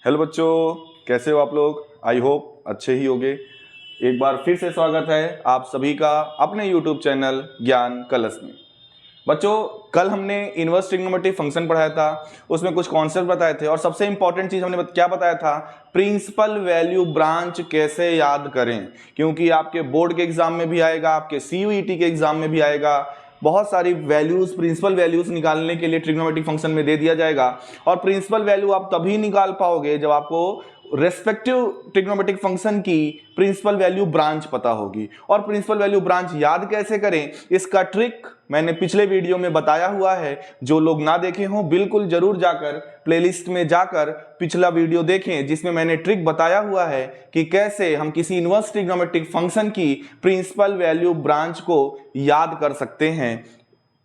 Hello बच्चों, कैसे हो आप लोग। आई होप अच्छे ही होंगे। एक बार फिर से स्वागत है आप सभी का अपने यूट्यूब चैनल ज्ञान कलश में। बच्चों, कल हमने इनवर्स ट्रिग्नोमेट्री फंक्शन पढ़ाया था, उसमें कुछ कॉन्सेप्ट बताए थे और सबसे इंपॉर्टेंट चीज हमने क्या बताया था, प्रिंसिपल वैल्यू ब्रांच कैसे याद करें, क्योंकि आपके बोर्ड के एग्जाम में भी आएगा, आपके CUET के एग्जाम में भी आएगा। बहुत सारी वैल्यूज, प्रिंसिपल वैल्यूज निकालने के लिए ट्रिग्नोमेट्रिक फंक्शन में दे दिया जाएगा। और प्रिंसिपल वैल्यू आप तभी निकाल पाओगे जब आपको रेस्पेक्टिव ट्रिग्नोमेट्रिक फंक्शन की प्रिंसिपल वैल्यू ब्रांच पता होगी। और प्रिंसिपल वैल्यू ब्रांच याद कैसे करें, इसका ट्रिक मैंने पिछले वीडियो में बताया हुआ है। जो लोग ना देखे हों बिल्कुल जरूर जाकर प्लेलिस्ट में जाकर पिछला वीडियो देखें, जिसमें मैंने ट्रिक बताया हुआ है कि कैसे हम किसी इनवर्स ट्रिग्नोमेट्रिक फंक्शन की प्रिंसिपल वैल्यू ब्रांच को याद कर सकते हैं।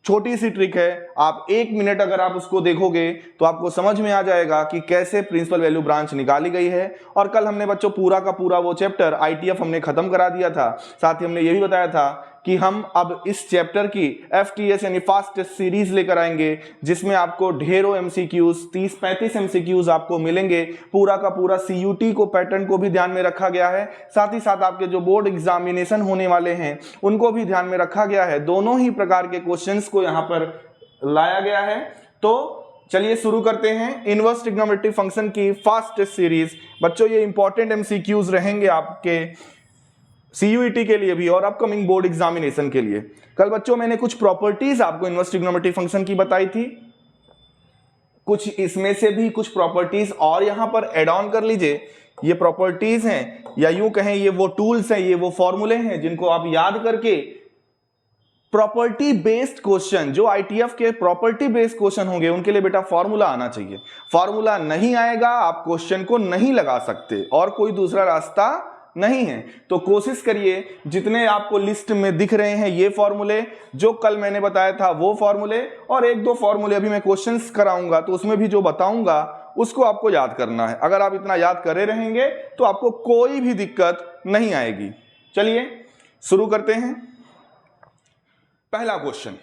छोटी सी ट्रिक है, आप 1 मिनट अगर आप उसको देखोगे तो आपको समझ में आ जाएगा कि कैसे प्रिंसिपल वैल्यू ब्रांच निकाली गई है। और कल हमने बच्चों पूरा का पूरा वो चैप्टर ITF हमने खत्म करा दिया था। साथ ही हमने ये भी बताया था कि हम अब इस चैप्टर की FTS यानी फास्ट टेस्ट सीरीज लेकर आएंगे, जिसमें आपको ढेरों MCQs 30-35 MCQs आपको मिलेंगे। पूरा का पूरा CUT को पैटर्न को भी ध्यान में रखा गया है, साथ ही साथ आपके जो बोर्ड एग्जामिनेशन होने वाले हैं उनको भी ध्यान में रखा गया है। दोनों ही प्रकार के क्वेश्चंस को यहाँ पर लाया गया है। तो चलिए शुरू करते हैं इनवर्स ट्रिग्नोमेट्रिक फंक्शन की फास्ट टेस्ट सीरीज। बच्चों, ये इंपॉर्टेंट MCQs रहेंगे आपके CUET के लिए भी और अपकमिंग बोर्ड एग्जामिनेशन के लिए। कल बच्चों मैंने कुछ प्रॉपर्टीज आपको इनवर्स ट्रिग्नोमेट्रिक फंक्शन की बताई थी, कुछ इसमें से भी कुछ प्रॉपर्टीज और यहां पर ऐड ऑन कर लीजिए। ये प्रॉपर्टीज हैं, या यूं कहें ये वो टूल्स हैं, ये वो फॉर्मूले हैं जिनको आप याद करके प्रॉपर्टी बेस्ड क्वेश्चन, जो ITF के प्रॉपर्टी बेस्ड क्वेश्चन होंगे उनके लिए बेटा फॉर्मूला आना चाहिए। फॉर्मूला नहीं आएगा आप क्वेश्चन को नहीं लगा सकते, और कोई दूसरा रास्ता नहीं है। तो कोशिश करिए जितने आपको लिस्ट में दिख रहे हैं ये फॉर्मूले, जो कल मैंने बताया था वो फॉर्मूले, और 1-2 फॉर्मूले अभी मैं क्वेश्चंस कराऊंगा तो उसमें भी जो बताऊंगा उसको आपको याद करना है। अगर आप इतना याद करे रहेंगे तो आपको कोई भी दिक्कत नहीं आएगी। चलिए शुरू करते हैं। पहला question,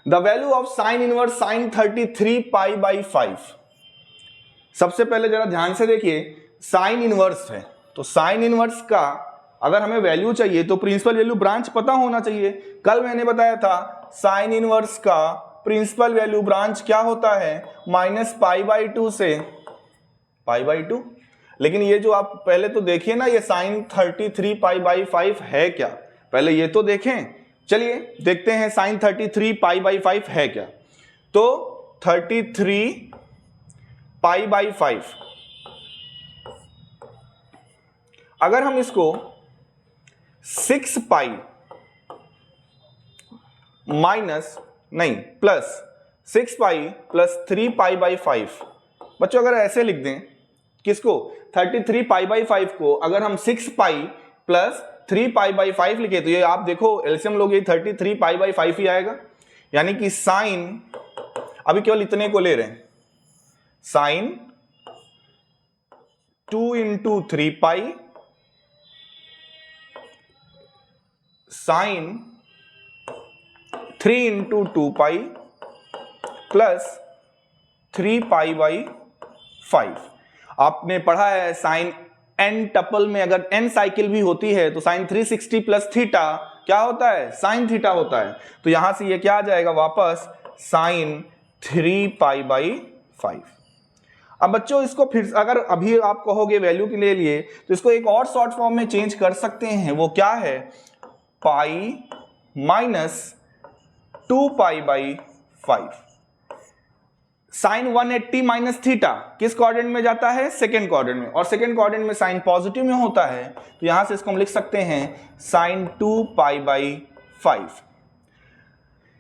the value of sine inverse sign 33 π/5। सबसे पहले जरा ध्यान से देखिए, साइन इनवर्स है तो साइन इनवर्स का अगर हमें वैल्यू चाहिए तो प्रिंसिपल वैल्यू ब्रांच पता होना चाहिए। कल मैंने बताया था साइन इनवर्स का प्रिंसिपल वैल्यू ब्रांच क्या होता है, -π/2 से π/2। लेकिन ये जो आप पहले तो देखिए ना, ये साइन 33 π/5 है क्या, पहले ये तो देखें। चलिए देखते हैं साइन 33 π/5 है क्या। तो 33 π/5, अगर हम इसको 6π प्लस 6π प्लस 3π/5, बच्चों अगर ऐसे लिख दें, किसको 33 π/5 को अगर हम 6π प्लस 3π/5 लिखे तो ये आप देखो एलसीएम लोगे 33 π/5 ही आएगा। यानी कि साइन, अभी केवल इतने को ले रहे हैं, साइन 2 × 3π साइन 3 × 2π प्लस 3π/5। आपने पढ़ा है साइन n टपल में अगर n साइकिल भी होती है तो साइन 360 प्लस थीटा क्या होता है, साइन थीटा होता है। तो यहां से ये क्या आ जाएगा वापस, साइन 3π/5। अब बच्चों इसको फिर अगर अभी आप कहोगे वैल्यू के लिए तो इसको एक और शॉर्ट फॉर्म में चेंज कर सकते हैं। वो क्या है, pi minus 2π/5। Sine 180 minus theta किस क्वाड्रेंट में जाता है, सेकेंड क्वाड्रेंट में, और सेकेंड क्वाड्रेंट में साइन पॉजिटिव में होता है। तो यहां से इसको हम लिख सकते हैं साइन 2π/5।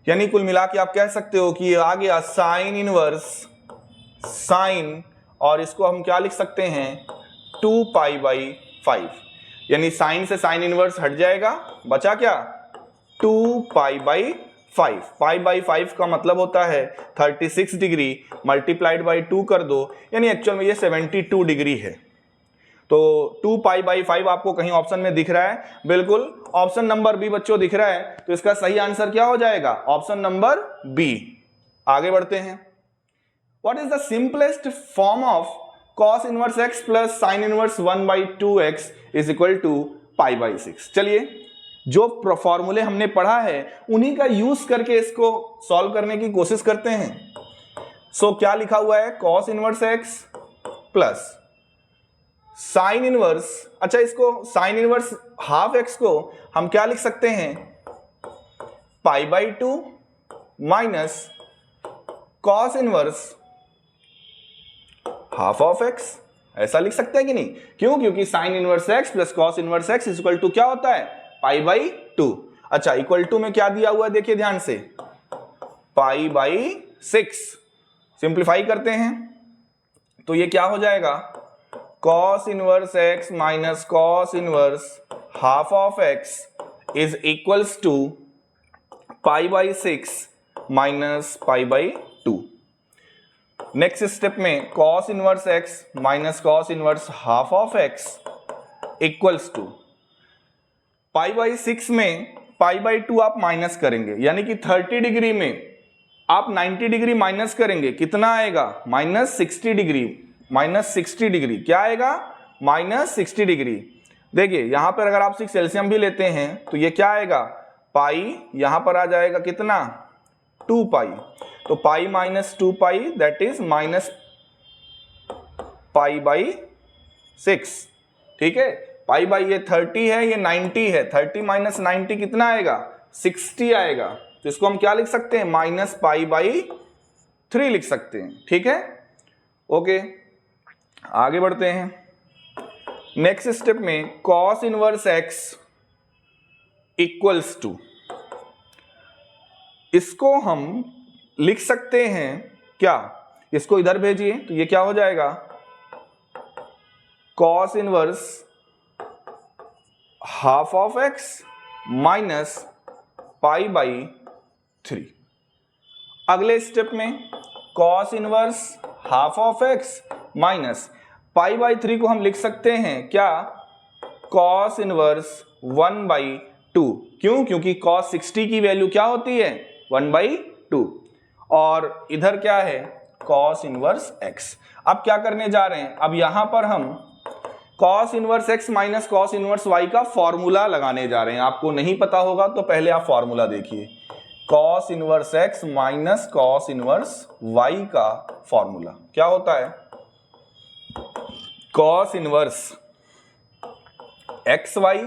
यानी कुल मिला के आप कह सकते हो कि ये आ गया साइन इनवर्स साइन, और इसको हम क्या लिख सकते हैं 2π/5। यानी साइन से साइन इनवर्स हट जाएगा, बचा क्या 2π/5। π/5 का मतलब होता है 36 डिग्री, मल्टीप्लाइड बाई 2 कर दो, यानी एक्चुअल में ये 72 डिग्री है। तो 2π/5 आपको कहीं ऑप्शन में दिख रहा है, बिल्कुल ऑप्शन नंबर बी बच्चों दिख रहा है। तो इसका सही आंसर क्या हो जाएगा, ऑप्शन नंबर बी। आगे बढ़ते हैं। What is the simplest form of cos inverse x plus sine inverse 1/2x is equal to π/6। चलिए जो फॉर्मूले हमने पढ़ा है उन्हीं का यूज करके इसको सॉल्व करने की कोशिश करते हैं। सो क्या लिखा हुआ है, cos inverse x plus sine inverse, अच्छा इसको साइन इनवर्स हाफ x को हम क्या लिख सकते हैं, π/2 minus cos inverse half of x, ऐसा लिख सकते हैं कि नहीं? क्यों? क्योंकि sine inverse x plus cos inverse x is equal to क्या होता है, π/2। अच्छा इक्वल टू में क्या दिया हुआ है देखिए ध्यान से, π/6। सिंप्लीफाई करते हैं तो ये क्या हो जाएगा, cos inverse x minus cos inverse half of x is equals to π/6 minus π/2। Next step में cos inverse x minus cos inverse half of x equals to π/6 में π/2 आप माइनस करेंगे, यानी कि 30 डिग्री में आप 90 डिग्री माइनस करेंगे, कितना आएगा, -60 डिग्री। -60 डिग्री क्या आएगा, -60 डिग्री। देखिए यहां पर अगर आप 6 एलसीएम भी लेते हैं तो ये क्या आएगा, पाई यहां पर आ जाएगा कितना, 2 पाई। तो pi minus 2 pi that is minus π/6। ठीक है, पाई बाई ये 30 है, ये 90 है, 30 माइनस 90 कितना आएगा, 60 आएगा। तो इसको हम क्या लिख सकते हैं, -π/3 लिख सकते हैं। ठीक है, ओके आगे बढ़ते हैं। नेक्स्ट स्टेप में cos inverse x equals to, इसको हम लिख सकते हैं क्या, इसको इधर भेजिए तो ये क्या हो जाएगा, cos inverse half of x minus π/3। अगले स्टेप में cos inverse half of x minus π/3 को हम लिख सकते हैं क्या, cos इनवर्स 1/2। क्यों? क्योंकि cos 60 की वैल्यू क्या होती है, 1/2। और इधर क्या है, cos इनवर्स x। अब क्या करने जा रहे हैं, अब यहां पर हम cos inverse x minus cos inverse y का फॉर्मूला लगाने जा रहे हैं। आपको नहीं पता होगा तो पहले आप फॉर्मूला देखिए, cos inverse x minus cos inverse y का फॉर्मूला क्या होता है, cos inverse xy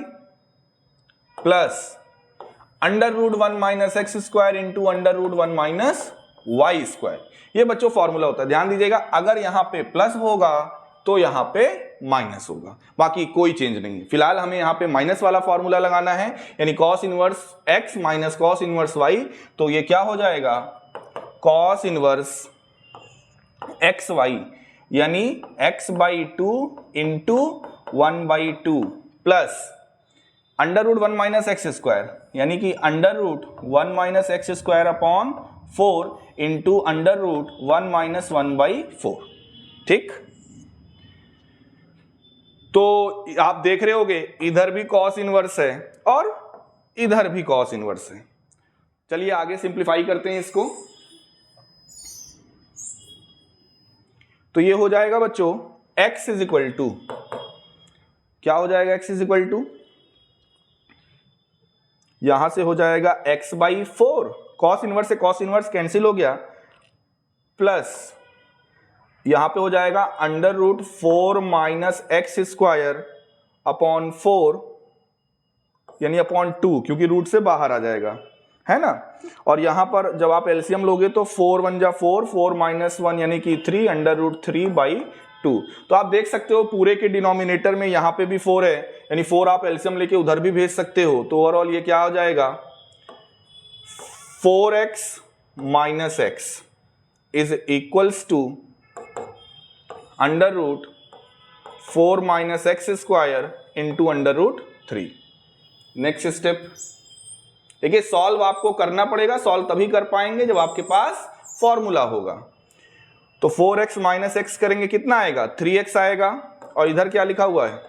plus √1 minus x square into √1 minus y square. ये बच्चों फॉर्मूला होता है, ध्यान दीजिएगा। अगर यहां पे प्लस होगा तो यहां पे माइनस होगा, बाकी कोई चेंज नहीं। फिलहाल हमें यहां पे माइनस वाला फॉर्मूला लगाना है, यानी cos inverse x minus cos inverse y। तो ये क्या हो जाएगा, cos इनवर्स xy यानी x/2 into 1/2 plus √1 minus x square यानी कि √1 minus x square upon 4 into √1 minus 1/4। ठीक, तो आप देख रहे होगे इधर भी cos इनवर्स है और इधर भी cos इनवर्स है। चलिए आगे सिंप्लीफाई करते हैं इसको। तो ये हो जाएगा बच्चों x इज इक्वल टू, क्या हो जाएगा, x इज इक्वल टू, यहां से हो जाएगा x/4, cos इनवर्स से cos इनवर्स कैंसिल हो गया, प्लस यहां पे हो जाएगा √4 माइनस एक्स स्क्वायर अपॉन 4 यानी अपॉन 2, क्योंकि रूट से बाहर आ जाएगा, है ना। और यहां पर जब आप एलसीएम लोगे तो 4 1 जा 4, 4 माइनस 1 यानी कि 3, √3/2। तो आप देख सकते हो पूरे के डिनोमिनेटर में यहां पे भी 4 है, यानी 4 आप एलसीएम लेके उधर भी भेज सकते हो। तो ओवरऑल ये क्या हो जाएगा, 4x minus x is equals to √4 minus x square into √3। Next step देखिए, सॉल्व आपको करना पड़ेगा, सॉल्व तभी कर पाएंगे जब आपके पास फॉर्मूला होगा। तो 4x माइनस एक्स करेंगे, कितना आएगा, 3x आएगा। और इधर क्या लिखा हुआ है,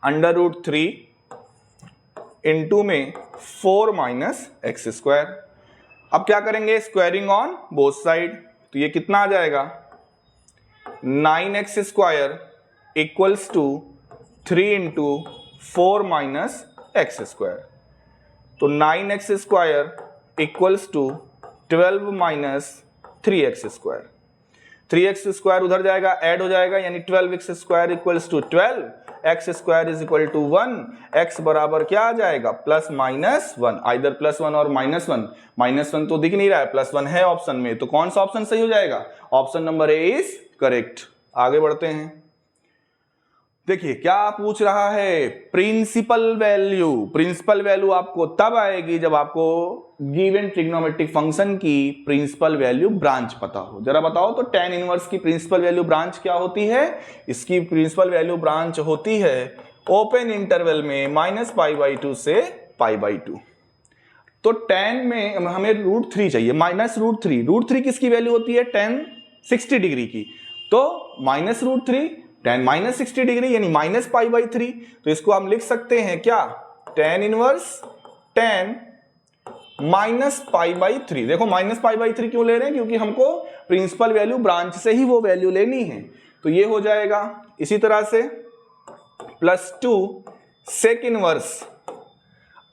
√3 इंटू में 4 माइनस एक्स स्क्वायर। अब क्या करेंगे, स्क्वायरिंग ऑन बोथ साइड, तो ये कितना आ जाएगा, 9x square equals to 3 into 4 minus x square. तो 9x square equals to 12 minus 3x square. 3x square उधर जाएगा, ऐड हो जाएगा, यानी 12x square equals to 12, x square is equal to 1, x बराबर क्या आ जाएगा प्लस माइनस 1, आइदर प्लस 1 और माइनस 1। माइनस 1 तो दिख नहीं रहा है, प्लस 1 है ऑप्शन में, तो कौन सा ऑप्शन सही हो जाएगा? Option number A is correct. आगे बढ़ते हैं। देखिए क्या पूछ रहा है, प्रिंसिपल वैल्यू। प्रिंसिपल वैल्यू आपको तब आएगी जब आपको गिवन ट्रिग्नोमेट्रिक फंक्शन की प्रिंसिपल वैल्यू ब्रांच पता हो। जरा बताओ तो tan इनवर्स की प्रिंसिपल वैल्यू ब्रांच क्या होती है? इसकी प्रिंसिपल वैल्यू ब्रांच होती है ओपन इंटरवल में -π/2 से π/2। तो tan में हमें √3 चाहिए, -√3। √3 किसकी वैल्यू होती है? tan 60 डिग्री की। तो -√3 tan -60 डिग्री यानी -π/3। तो इसको हम लिख सकते हैं क्या? tan inverse tan -π/3। देखो -π/3 क्यों ले रहे हैं? क्योंकि हमको प्रिंसिपल वैल्यू ब्रांच से ही वो वैल्यू लेनी है। तो ये हो जाएगा। इसी तरह से +2 sec इनवर्स।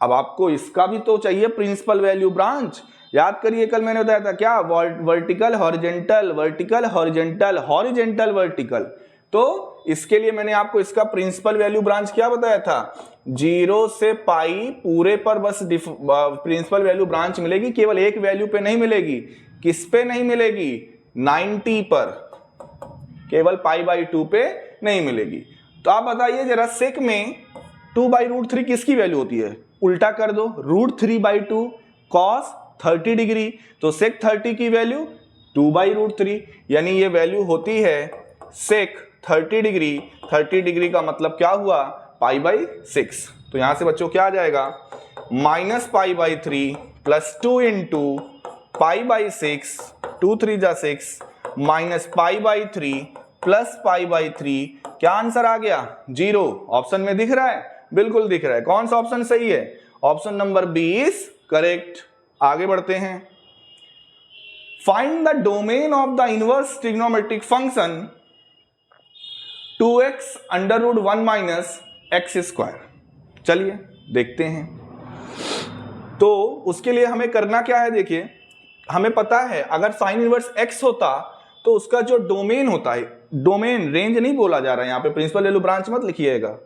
अब आपको इसका भी तो चाहिए प्रिंसिपल वैल्यू ब्रांच। याद करिए कल मैंने बताया था क्या? Vertical horizontal, vertical horizontal, horizontal vertical. तो इसके लिए मैंने आपको इसका प्रिंसिपल वैल्यू ब्रांच क्या बताया था? 0 से पाई पूरे पर बस प्रिंसिपल वैल्यू ब्रांच मिलेगी, केवल एक वैल्यू पे नहीं मिलेगी। किस पे नहीं मिलेगी? 90 पर, केवल π/2 पे नहीं मिलेगी। तो आप बताइए जरा, सेक में 2/√3 किसकी वैल्यू होती है? उल्टा कर दो, √3/2 cos 30 डिग्री। तो सेक 30 की वैल्यू 2/√3, यानी ये वैल्यू होती है सेक 30 डिग्री। 30 डिग्री का मतलब क्या हुआ? π/6। तो यहां से बच्चों क्या आ जाएगा? -π/3 +2 इंटू π/6, 2 3 जा 6, -π/3 प्लस π/3। क्या आंसर आ गया? 0। ऑप्शन में दिख रहा है? बिल्कुल दिख रहा है। कौन सा ऑप्शन सही है? Option number B is correct. आगे बढ़ते हैं। Find the domain of the inverse trigonometric function 2x √1 minus x square. चलिए देखते हैं। तो उसके लिए हमें करना क्या है? देखिए हमें पता है अगर साइन इनवर्स x होता तो उसका जो डोमेन होता है, डोमेन रेंज नहीं बोला जा रहा है यहाँ पे, प्रिंसिपल वैल्यू ब्रांच मत लिखिएगा,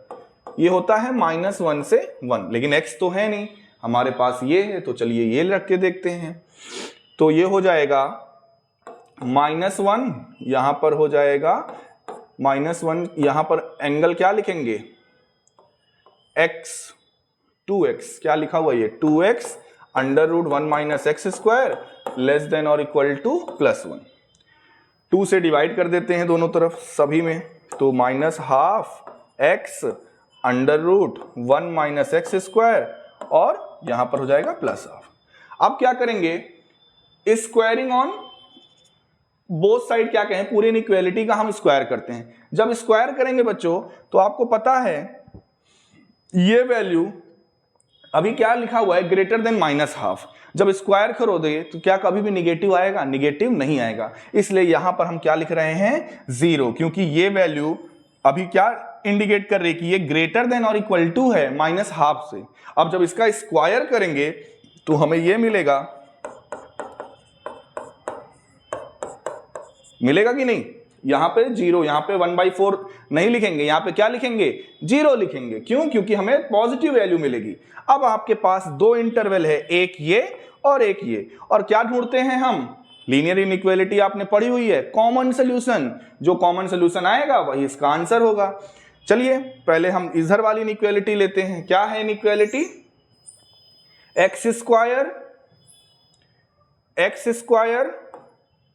ये होता है -1 से 1। लेकिन x तो है नहीं हमारे पास, ये है। तो चलिए ये रख के देखते हैं। तो ये हो जाएगा -1, यहां पर हो जाएगा -1, यहां पर एंगल क्या लिखेंगे? x, 2x क्या लिखा हुआ? ये 2x √1 minus x square less than और इक्वल टू +1। 2 से डिवाइड कर देते हैं दोनों तरफ सभी में। तो -12x √1 माइनस एक्स स्क्वायर और यहां पर हो जाएगा +12। अब क्या करेंगे? स्क्वायरिंग ऑन बोथ साइड क्या कहें, पूरी इनइक्वालिटी का हम स्क्वायर करते हैं। जब स्क्वायर करेंगे बच्चों तो आपको पता है ये वैल्यू अभी क्या लिखा हुआ है? Greater than -12। जब स्क्वायर करोगे तो क्या कभी भी निगेटिव आएगा? निगेटिव नहीं आएगा। इसलिए यहां पर हम क्या लिख रहे हैं? 0, क्योंकि ये वैल्यू अभी क्या इंडिकेट कर रही है कि ये ग्रेटर देन और इक्वल टू है -12 से। अब जब इसका स्क्वायर करेंगे तो हमें ये मिलेगा कि नहीं? यहां पे 0, यहां पे 1/4 नहीं लिखेंगे, यहां पे क्या लिखेंगे? 0 लिखेंगे। क्यों? क्योंकि हमें पॉजिटिव वैल्यू मिलेगी। अब आपके पास दो इंटरवल है, एक ये और एक ये, और क्या ढूंढते हैं हम? लीनियर इनइक्वालिटी आपने पढ़ी हुई है, कॉमन सोल्यूशन। जो कॉमन सोल्यूशन आएगा वही इसका आंसर होगा। चलिए पहले हम इधर वाली इनइक्वालिटी लेते हैं। क्या है inequality? X square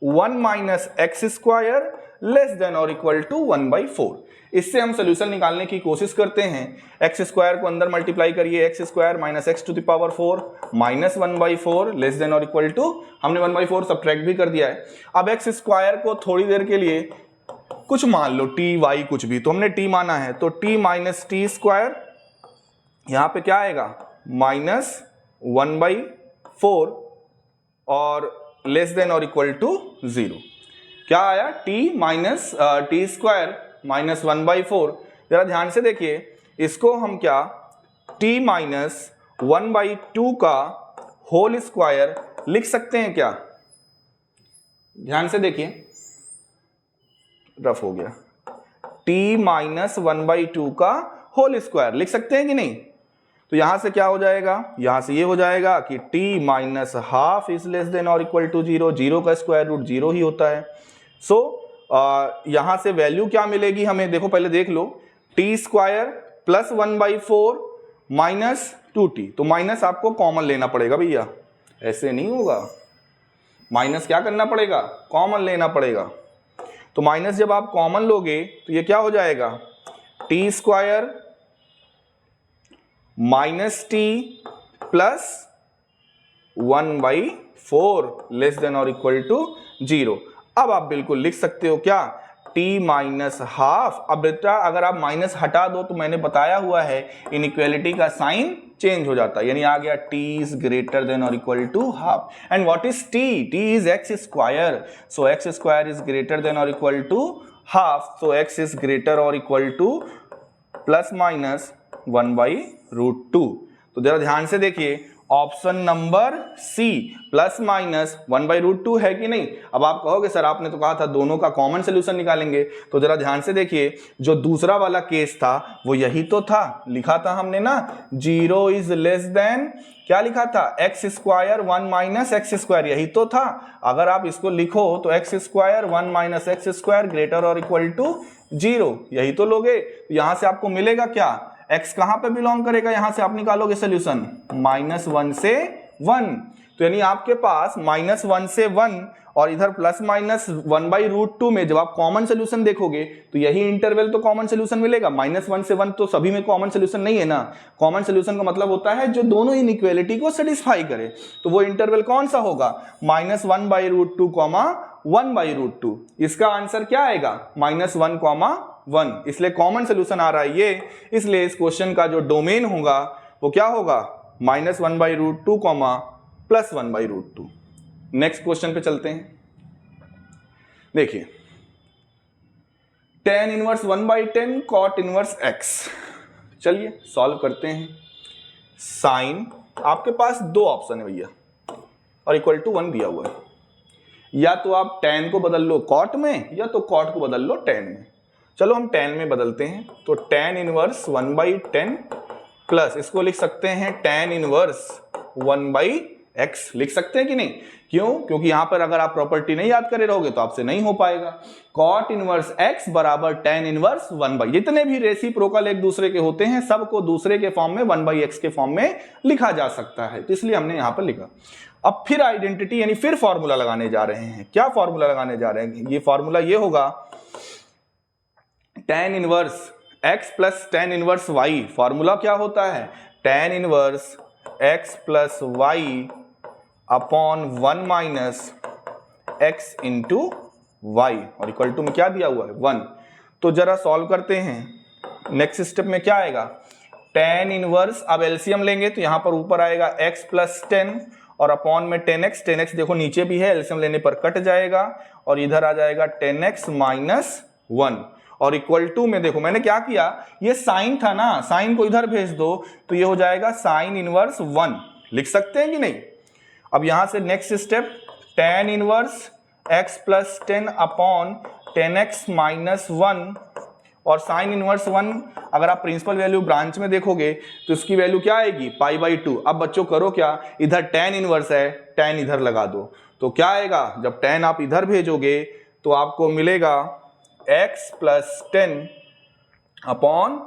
1 minus x square less than और इक्वल टू 1/4। इससे हम सोल्यूशन निकालने की कोशिश करते हैं। एक्स स्क्वायर को अंदर मल्टीप्लाई करिए, x square minus x to the power 4 minus 1/4 less than और इक्वल टू, हमने 1/4 सब्ट्रैक्ट भी कर दिया है। अब एक्स स्क्वायर को थोड़ी देर के लिए कुछ मान लो, टी वाई कुछ भी, तो हमने टी माना है, तो टी माइनस टी स्क्वायर, यहां पे क्या आएगा? -1/4 और लेस देन और इक्वल टू 0। क्या आया, T minus T square minus 1/4। जरा ध्यान से देखिए, इसको हम क्या टी माइनस 1/2 का होल स्क्वायर लिख सकते हैं क्या? ध्यान से देखिए, रफ हो गया, टी माइनस 1/2 का होल स्क्वायर लिख सकते हैं कि नहीं? तो यहां से क्या हो जाएगा, यहां से ये हो जाएगा कि T minus half is less than और इक्वल टू 0, 0 का स्क्वायर रूट 0 ही होता है। सो यहां से वैल्यू क्या मिलेगी हमें, देखो पहले देख लो, t square plus 1/4 minus 2t, तो माइनस आपको कॉमन लेना पड़ेगा भैया, ऐसे नहीं होगा, माइनस क्या करना पड़ेगा, कॉमन लेना पड़ेगा। तो माइनस जब आप कॉमन लोगे तो ये क्या हो जाएगा, T square minus T plus 1/4 less than और इक्वल टू 0। अब आप बिल्कुल लिख सकते हो क्या, t माइनस हाफ। अब बेटा अगर आप माइनस हटा दो तो मैंने बताया हुआ है इनइक्वालिटी का साइन चेंज हो जाता है, यानी आ गया t इज ग्रेटर देन और equal to half. And what is t? t is x square, so x square is greater than और equal to half, so x is greater और इक्वल टू प्लस माइनस 1/√2। तो जरा ध्यान से देखिए, option number C plus minus 1/√2 है कि नहीं? अब आप कहोगे सर आपने तो कहा था दोनों का कॉमन सोल्यूशन निकालेंगे, तो जरा ध्यान से देखिए, जो दूसरा वाला केस था वो यही तो था, लिखा था हमने ना 0 इज लेस देन, क्या लिखा था, x square 1 minus x square, यही तो था। अगर आप इसको लिखो तो x square 1 minus x square greater और इक्वल टू 0, यही तो लोगे। यहां से आपको मिलेगा क्या, x कहां पे बिलोंग करेगा, यहां से आप निकालोगे सोल्यूशन -1 से 1, तो यानी आपके पास -1 से 1 और इधर प्लस माइनस 1/√2 में जब आप कॉमन सोल्यूशन देखोगे तो यही इंटरवल तो कॉमन सोल्यूशन मिलेगा। -1 से 1 तो सभी में कॉमन सोल्यूशन नहीं है ना, कॉमन सोल्यूशन का मतलब होता है जो दोनों इनइक्वालिटी को सेटिस्फाई करे, तो वो इंटरवल कौन सा होगा, -1/√2, 1/√2। इसका आंसर क्या आएगा, -1, इसलिए कॉमन सोल्यूशन आ रहा है ये, इसलिए इस क्वेश्चन का जो डोमेन होगा वो क्या होगा, -1/√2, प्लस 1/√2। नेक्स्ट क्वेश्चन पे चलते हैं। देखिए, tan inverse 1/10 cot inverse x, चलिए सॉल्व करते हैं। साइन आपके पास दो ऑप्शन है भैया और इक्वल टू 1 दिया हुआ है, या तो आप tan को बदल लो cot में या तो cot को बदल लो tan में। चलो हम tan में बदलते हैं, तो tan इनवर्स 1/10 प्लस इसको लिख सकते हैं tan इनवर्स 1/x, लिख सकते हैं कि नहीं? क्यों? क्योंकि यहां पर अगर आप प्रॉपर्टी नहीं याद करे रहोगे तो आपसे नहीं हो पाएगा। cot इनवर्स x बराबर tan इनवर्स 1/, जितने भी रेसिप्रोकल एक दूसरे के होते हैं सबको दूसरे के फॉर्म में 1/x के फॉर्म में लिखा जा सकता है, तो इसलिए हमने यहां पर लिखा। अब फिर आइडेंटिटी यानी फिर फॉर्मूला लगाने जा रहे हैं। क्या फॉर्मूला लगाने जा रहे हैं? ये फॉर्मूला ये होगा, tan inverse x plus tan inverse y। Formula क्या होता है, tan inverse x plus y upon 1 minus x into y और इक्वल टू में क्या दिया हुआ है 1। तो जरा सॉल्व करते हैं। नेक्स्ट स्टेप में क्या आएगा, tan इनवर्स, अब एलसीएम लेंगे तो यहां पर ऊपर आएगा x प्लस 10 और अपॉन में 10x, 10x देखो नीचे भी है, एलसीएम लेने पर कट जाएगा और इधर आ जाएगा 10x माइनस 1 और इक्वल टू में देखो मैंने क्या किया, ये साइन था ना, साइन को इधर भेज दो तो ये हो जाएगा साइन इनवर्स 1, लिख सकते हैं कि नहीं? अब यहां से next step, tan inverse x plus 10 upon 10x minus 1 और साइन इनवर्स 1, अगर आप प्रिंसिपल वैल्यू ब्रांच में देखोगे तो इसकी वैल्यू क्या आएगी, π/2। अब बच्चों करो क्या, इधर tan इनवर्स है, tan इधर लगा दो, तो क्या आएगा, जब tan आप इधर भेजोगे तो आपको मिलेगा x plus 10 upon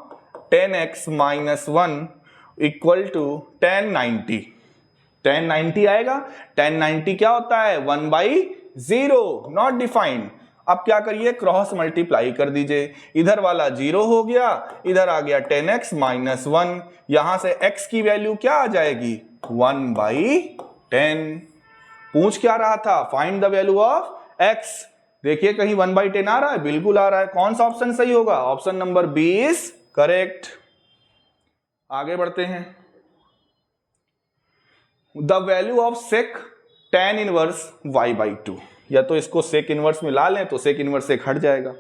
10x minus 1 equal to tan 90। tan 90 आएगा, tan 90 क्या होता है, 1/0, नॉट डिफाइंड। अब क्या करिए, क्रॉस मल्टीप्लाई कर दीजिए, इधर वाला 0 हो गया, इधर आ गया 10x माइनस 1, यहां से x की वैल्यू क्या आ जाएगी, 1/10। पूछ क्या रहा था, find the value of x। देखिए कहीं 1/10 आ रहा है, बिल्कुल आ रहा है। कौन सा ऑप्शन सही होगा, option number B is correct. आगे बढ़ते हैं। The value of sec tan inverse y/2, या तो इसको सेक इनवर्स में ला लें तो सेक इनवर्स से हट जाएगा।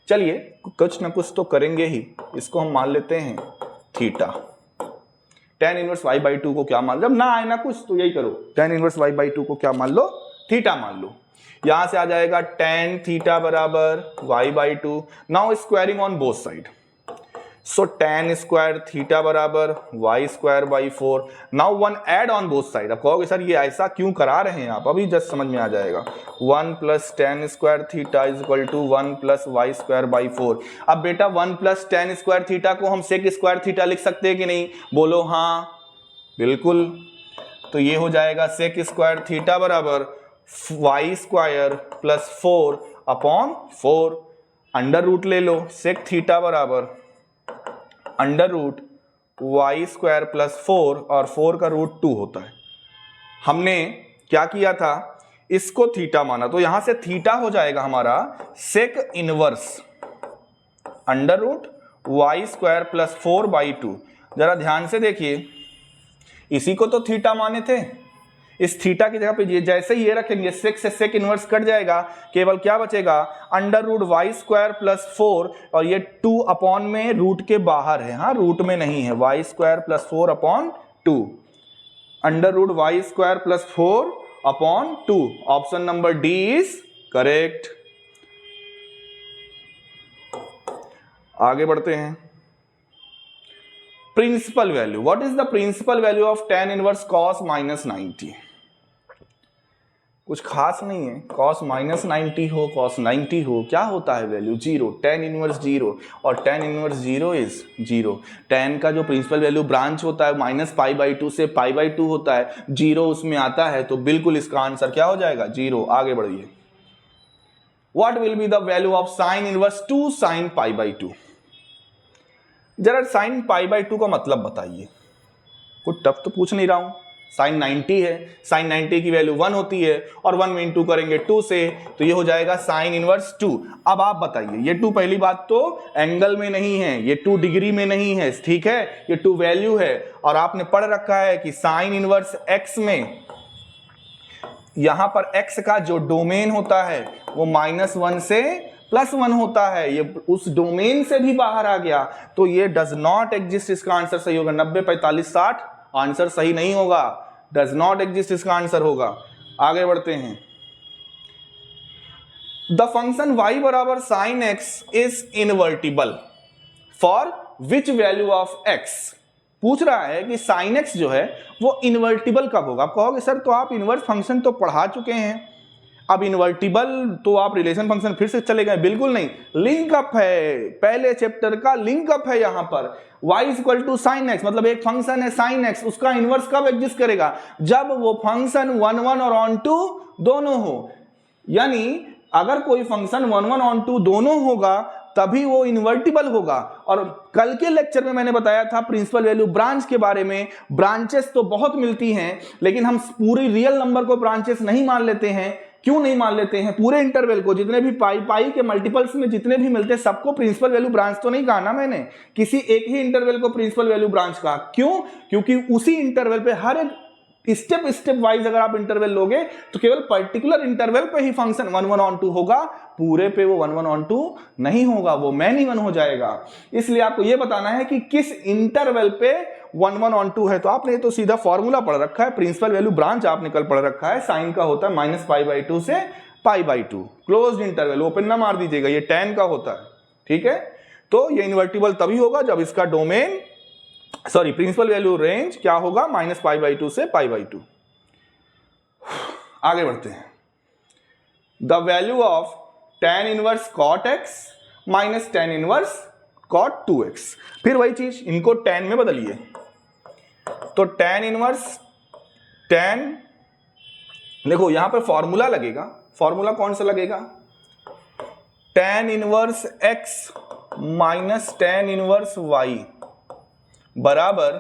चलिए कुछ ना कुछ तो करेंगे ही, इसको हम मान लेते हैं थीटा। tan इनवर्स y/2 को क्या मान लो, जब ना आए ना कुछ तो यही करो, tan इनवर्स y/2 को क्या मान लो, थीटा मान लो। यहां से आ जाएगा tan थीटा बराबर y/2। Now squaring on both side, so tan square theta बराबर y²/4। Now 1 add on both side. अब कहोगे सर ये ऐसा क्यों करा रहे हैं आप, अभी जस्ट समझ में आ जाएगा। 1 + tan स्क्वायर थीटा = 1 + y²/4। अब बेटा 1 + tan स्क्वायर थीटा को हम सेक स्क्वायर थीटा लिख सकते हैं कि नहीं, बोलो हाँ बिल्कुल। तो ये हो जाएगा सेक स्क्वायर थीटा बराबर y² + 4/4। अंडर रूट ले लो, सेक थीटा बराबर √y² + 4 और 4 का रूट 2 होता है। हमने क्या किया था, इसको थीटा माना, तो यहां से थीटा हो जाएगा हमारा सेक इनवर्स √y² + 4/2। जरा ध्यान से देखिए, इसी को तो थीटा माने थे, इस थीटा की जगह पे जैसे ही ये रखेंगे सेक से सेक इनवर्स कट जाएगा, केवल क्या बचेगा √y² + 4 और ये 2 में रूट के बाहर है, हाँ रूट में नहीं है, y² + 4/2 √y² + 4/2। Option number D is correct. आगे बढ़ते हैं। Principal value, what is the principal value of tan inverse cos -90? कुछ खास नहीं है, cos -90 हो cos 90 हो, क्या होता है वैल्यू 0, tan इनवर्स 0 और tan इनवर्स 0 इज 0। tan का जो प्रिंसिपल वैल्यू ब्रांच होता है -π/2 से π/2 होता है, 0 उसमें आता है, तो बिल्कुल इसका आंसर क्या हो जाएगा 0। आगे बढ़िए। What will be the value of sin inverse 2 sin π/2? जरा sin π/2 का मतलब बताइए, कुछ टफ तो पूछ नहीं रहा हूं। sin 90 है, sin 90 की वैल्यू 1 होती है और 1 में इंटू करेंगे 2 से, तो ये हो जाएगा sin इनवर्स 2। अब आप बताइए, ये 2 पहली बात तो एंगल में नहीं है, ये 2 डिग्री में नहीं है, ठीक है, ये 2 वैल्यू है। और आपने पढ़ रखा है कि sin इनवर्स x में यहां पर x का जो डोमेन होता है वो -1 से +1 होता है, ये उस डोमेन से भी बाहर आ गया, तो ये डज नॉट एग्जिस्ट। इसका आंसर सही होगा 90, 45, 60। आंसर सही नहीं होगा, डज नॉट एग्जिस्ट इसका आंसर होगा। आगे बढ़ते हैं। द फंक्शन y बराबर sin x is invertible for which value of x? पूछ रहा है कि sin x जो है वो इनवर्टिबल कब होगा। आप कहोगे सर तो आप इनवर्स फंक्शन तो पढ़ा चुके हैं, अब इनवर्टिबल तो आप रिलेशन फंक्शन फिर से चले गए। बिल्कुल नहीं, लिंक अप है, पहले चैप्टर का लिंक अप है। यहां पर y = sin x, मतलब एक फंक्शन है sin x, उसका इनवर्स कब एग्जिस्ट करेगा, जब वो फंक्शन 1 1 और ऑन टू दोनों हो। यानी अगर कोई फंक्शन 1 1 ऑन टू दोनों होगा तभी वो इन्वर्टिबल होगा। और कल के लेक्चर में मैंने बताया था प्रिंसिपल वैल्यू ब्रांच के बारे में। ब्रांचेस तो बहुत मिलती हैं, लेकिन हम पूरी रियल नंबर को ब्रांचेस नहीं मान लेते हैं। क्यों नहीं मान लेते हैं? पूरे इंटरवल को, जितने भी पाई के मल्टीपल्स में जितने भी मिलते हैं सबको प्रिंसिपल वैल्यू ब्रांच तो नहीं कहा ना मैंने, किसी एक ही इंटरवल को प्रिंसिपल वैल्यू ब्रांच कहा। क्यों? क्योंकि उसी इंटरवल पे हर एक स्टेप वाइज अगर आप इंटरवल लोगे तो केवल पर्टिकुलर इंटरवल पे ही फंक्शन 1 1 ऑन 2 होगा, पूरे पे वो 1 1 ऑन 2 नहीं होगा, वो मैन इवन हो जाएगा। इसलिए आपको ये बताना है कि किस इंटरवल पे 1 1 ऑन 2 है। तो आपने तो सीधा फॉर्मूला पढ़ रखा है, प्रिंसिपल वैल्यू ब्रांच आपने कल पढ़ रखा है, साइन का होता है -π/2 से π/2, क्लोज्ड इंटरवल, ओपन ना मार दीजिएगा, ये tan का होता है, ठीक है। तो ये इन्वर्टिबल तभी होगा जब इसका डोमेन प्रिंसिपल वैल्यू रेंज क्या होगा, -π/2 से π/2। आगे बढ़ते हैं। The value of tan inverse cot x minus tan inverse cot 2x। फिर वही चीज, इनको tan में बदलिए, तो tan इनवर्स tan, देखो यहां पर फॉर्मूला लगेगा, फॉर्मूला कौन सा लगेगा, tan inverse x minus tan inverse y बराबर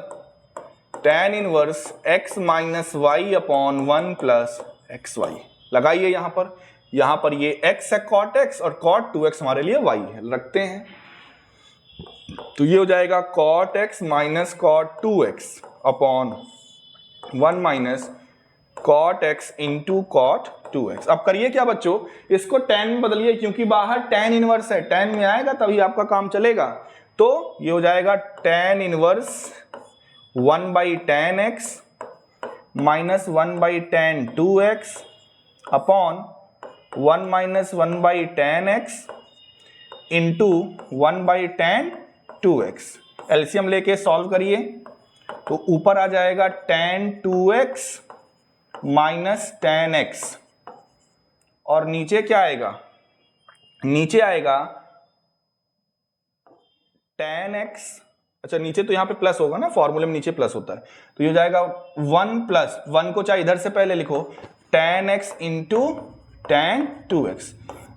tan inverse x minus y upon 1 plus xy। लगाइए यहां पर ये x है cot x और cot 2x हमारे लिए y है, रखते हैं। तो ये हो जाएगा cot x minus cot 2x upon 1 minus cot x into cot 2x। अब करिए क्या बच्चों, इसको tan में बदलिए, क्योंकि बाहर tan इनवर्स है, tan में आएगा तभी आपका काम चलेगा। तो ये हो जाएगा tan inverse 1/tan x minus 1/tan 2x upon 1 minus 1/tan x into 1/tan 2x। LCM लेके सॉल्व करिए तो ऊपर आ जाएगा tan 2x minus tan x, और नीचे क्या आएगा, नीचे आएगा tan x। अच्छा नीचे तो यहां पे प्लस होगा ना, फॉर्मूले में नीचे प्लस होता है, तो ये हो जाएगा 1 प्लस 1 को चाहे इधर से पहले लिखो tan x into tan 2x।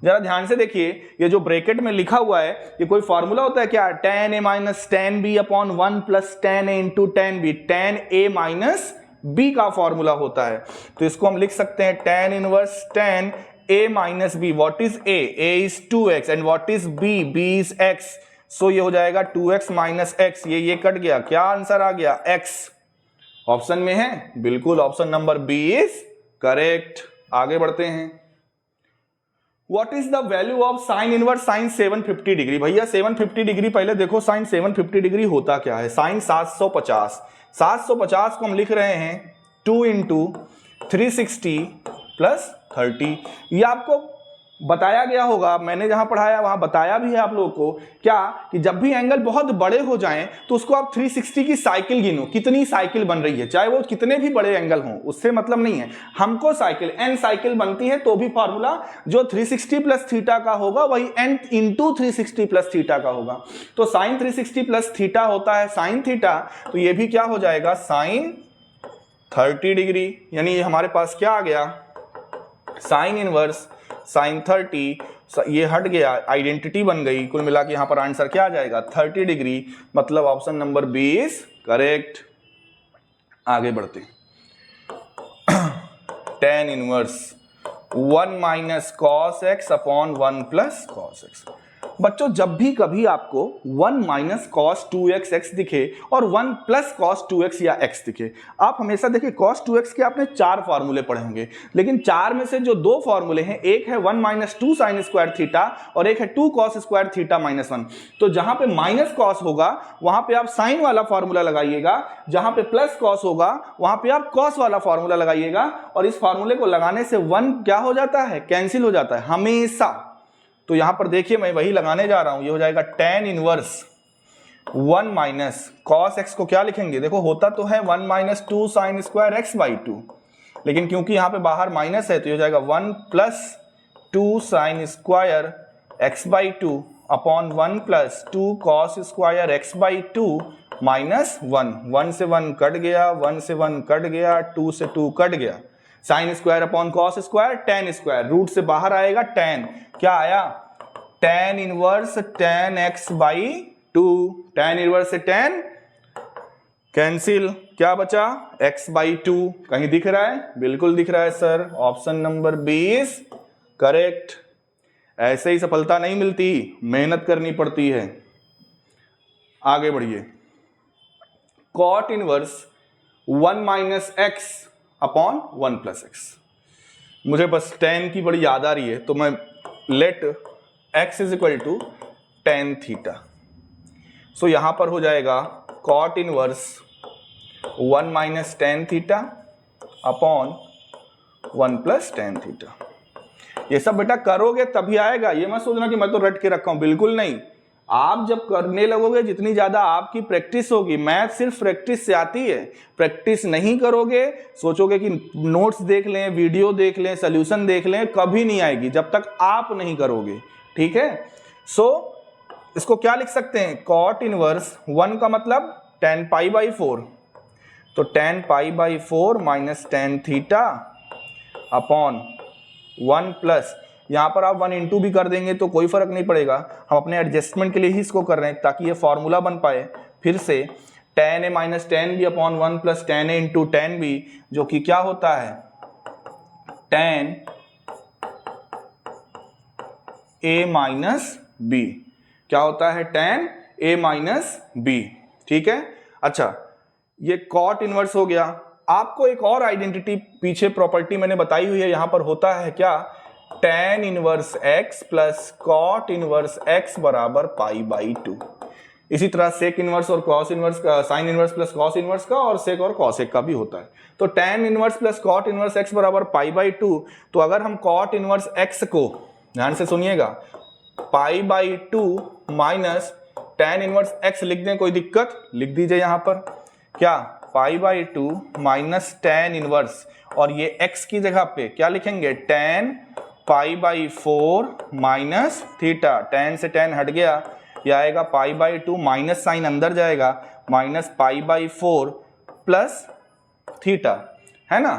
जरा ध्यान से देखिए, ये जो ब्रैकेट में लिखा हुआ है ये कोई फॉर्मूला होता है क्या, tan a minus tan b upon 1 plus tan a into tan b, tan a minus b का फॉर्मूला होता है। तो इसको हम लिख सकते हैं tan inverse tan a minus b। What is a? a is 2x and what is b? b is x। सो ये हो जाएगा 2x माइनस x, ये कट गया, क्या आंसर आ गया, x। ऑप्शन में है, बिल्कुल option number B is correct. आगे बढ़ते हैं। What is the value of sine inverse sine 750 degree? भैया 750 डिग्री पहले देखो, साइन 750 डिग्री होता क्या है। साइन 750, 750 को हम लिख रहे हैं 2 इंटू 360 प्लस 30। ये आपको बताया गया होगा, मैंने जहां पढ़ाया वहां बताया भी है आप लोगों को, क्या कि जब भी एंगल बहुत बड़े हो जाएं तो उसको आप 360 की साइकिल गिनो, कितनी साइकिल बन रही है, चाहे वो कितने भी बड़े एंगल हों, उससे मतलब नहीं है हमको। साइकिल n साइकिल बनती है तो भी फॉर्मूला जो 360 प्लस थीटा का होगा वही n इंटू 360 प्लस थीटा का होगा। तो साइन 360 प्लस थीटा होता है साइन थीटा, तो ये भी क्या हो जाएगा, साइन 30 डिग्री। यानी हमारे पास क्या आ गया, साइन इनवर्स साइन 30, ये हट गया, आइडेंटिटी बन गई। कुल मिला के यहां पर आंसर क्या आ जाएगा, 30 डिग्री। मतलब option number B is correct. आगे बढ़ते हैं। tan inverse 1 minus cos x upon 1 plus cos x. बच्चों जब भी कभी आपको 1 माइनस कॉस 2x x दिखे और 1 प्लस कॉस 2x या x दिखे, आप हमेशा देखिए कॉस 2x के आपने 4 फॉर्मूले पढ़े होंगे, लेकिन 4 में से जो 2 फॉर्मूले हैं, एक है 1 माइनस 2 साइन स्क्वायर थीटा और एक है 2 कॉस स्क्वायर थीटा माइनस 1। तो जहां पे माइनस कॉस होगा वहां पे आप साइन वाला फॉर्मूला लगाइएगा, जहां पे प्लस कॉस होगा वहां पे आप कॉस वाला फॉर्मूला लगाइएगा, और इस फॉर्मूले को लगाने से 1 क्या हो जाता है, कैंसिल हो जाता है हमेशा। तो यहां पर देखिए मैं वही लगाने जा रहा हूं, ये हो जाएगा tan inverse 1 minus cos x को क्या लिखेंगे, देखो होता तो है 1 minus 2 sine square x by 2, लेकिन क्योंकि यहां पे बाहर माइनस है तो ये हो जाएगा 1 plus 2 sine square x by 2 upon 1 plus 2 cos square x by 2 minus 1। 1 से 1 कट गया, 1 से 1 कट गया, 2 से 2 कट गया। Sine square upon cos square tan square, root से बाहर आएगा tan, क्या आया, tan inverse tan x by 2। tan inverse से tan कैंसिल, क्या बचा, x बाई 2। कहीं दिख रहा है, बिल्कुल दिख रहा है sir, option number B is correct. ऐसे ही सफलता नहीं मिलती, मेहनत करनी पड़ती है। आगे बढ़िए। cot inverse 1 minus x upon 1 plus x. मुझे बस tan की बड़ी याद आ रही है, तो मैं let x is equal to tan theta. So यहां पर हो जाएगा cot inverse 1 minus tan theta upon 1 plus tan theta. ये सब बेटा करोगे तभी आएगा, ये मत सोचना कि मैं तो रट के रखा हूं, बिल्कुल नहीं। आप जब करने लगोगे, जितनी ज्यादा आपकी प्रैक्टिस होगी, मैथ सिर्फ प्रैक्टिस से आती है। प्रैक्टिस नहीं करोगे, सोचोगे कि नोट्स देख लें, वीडियो देख लें, सॉल्यूशन देख लें, कभी नहीं आएगी जब तक आप नहीं करोगे, ठीक है। सो इसको क्या लिख सकते हैं, cot इनवर्स 1 का मतलब tan पाई बाई 4, तो tan pi by 4 minus tan theta upon 1 plus, यहां पर आप 1 इंटू भी कर देंगे तो कोई फर्क नहीं पड़ेगा, हम अपने एडजस्टमेंट के लिए ही इसको कर रहे हैं ताकि ये फॉर्मूला बन पाए। फिर से tan a minus tan b upon 1 plus tan a into tan b, जो कि क्या होता है, tan a माइनस b, क्या होता है, tan a माइनस b, ठीक है। अच्छा ये cot इनवर्स हो गया, आपको एक और आइडेंटिटी पीछे प्रॉपर्टी मैंने बताई हुई है, यहां पर होता है क्या, tan inverse x plus cot inverse x बराबर पाई बाई 2। इसी तरह सेक इनवर्स और कॉस इनवर्स का, sine inverse plus cos inverse का और सेक और कॉसेक का भी होता है। तो tan inverse plus cot inverse x बराबर पाई बाई 2। तो अगर हम कॉट इनवर्स x को, ध्यान से सुनिएगा, पाई by 2 minus tan inverse x लिख दें, कोई दिक्कत, लिख दीजिए यहां पर क्या, पाई बाई 2 माइनस tan इनवर्स, और ये x की जगह पे क्या लिखेंगे, tan pi by 4 minus theta, tan से tan हट गया, ये आएगा पाई बाई 2, माइनस साइन अंदर जाएगा, minus pi by 4 plus theta, है ना।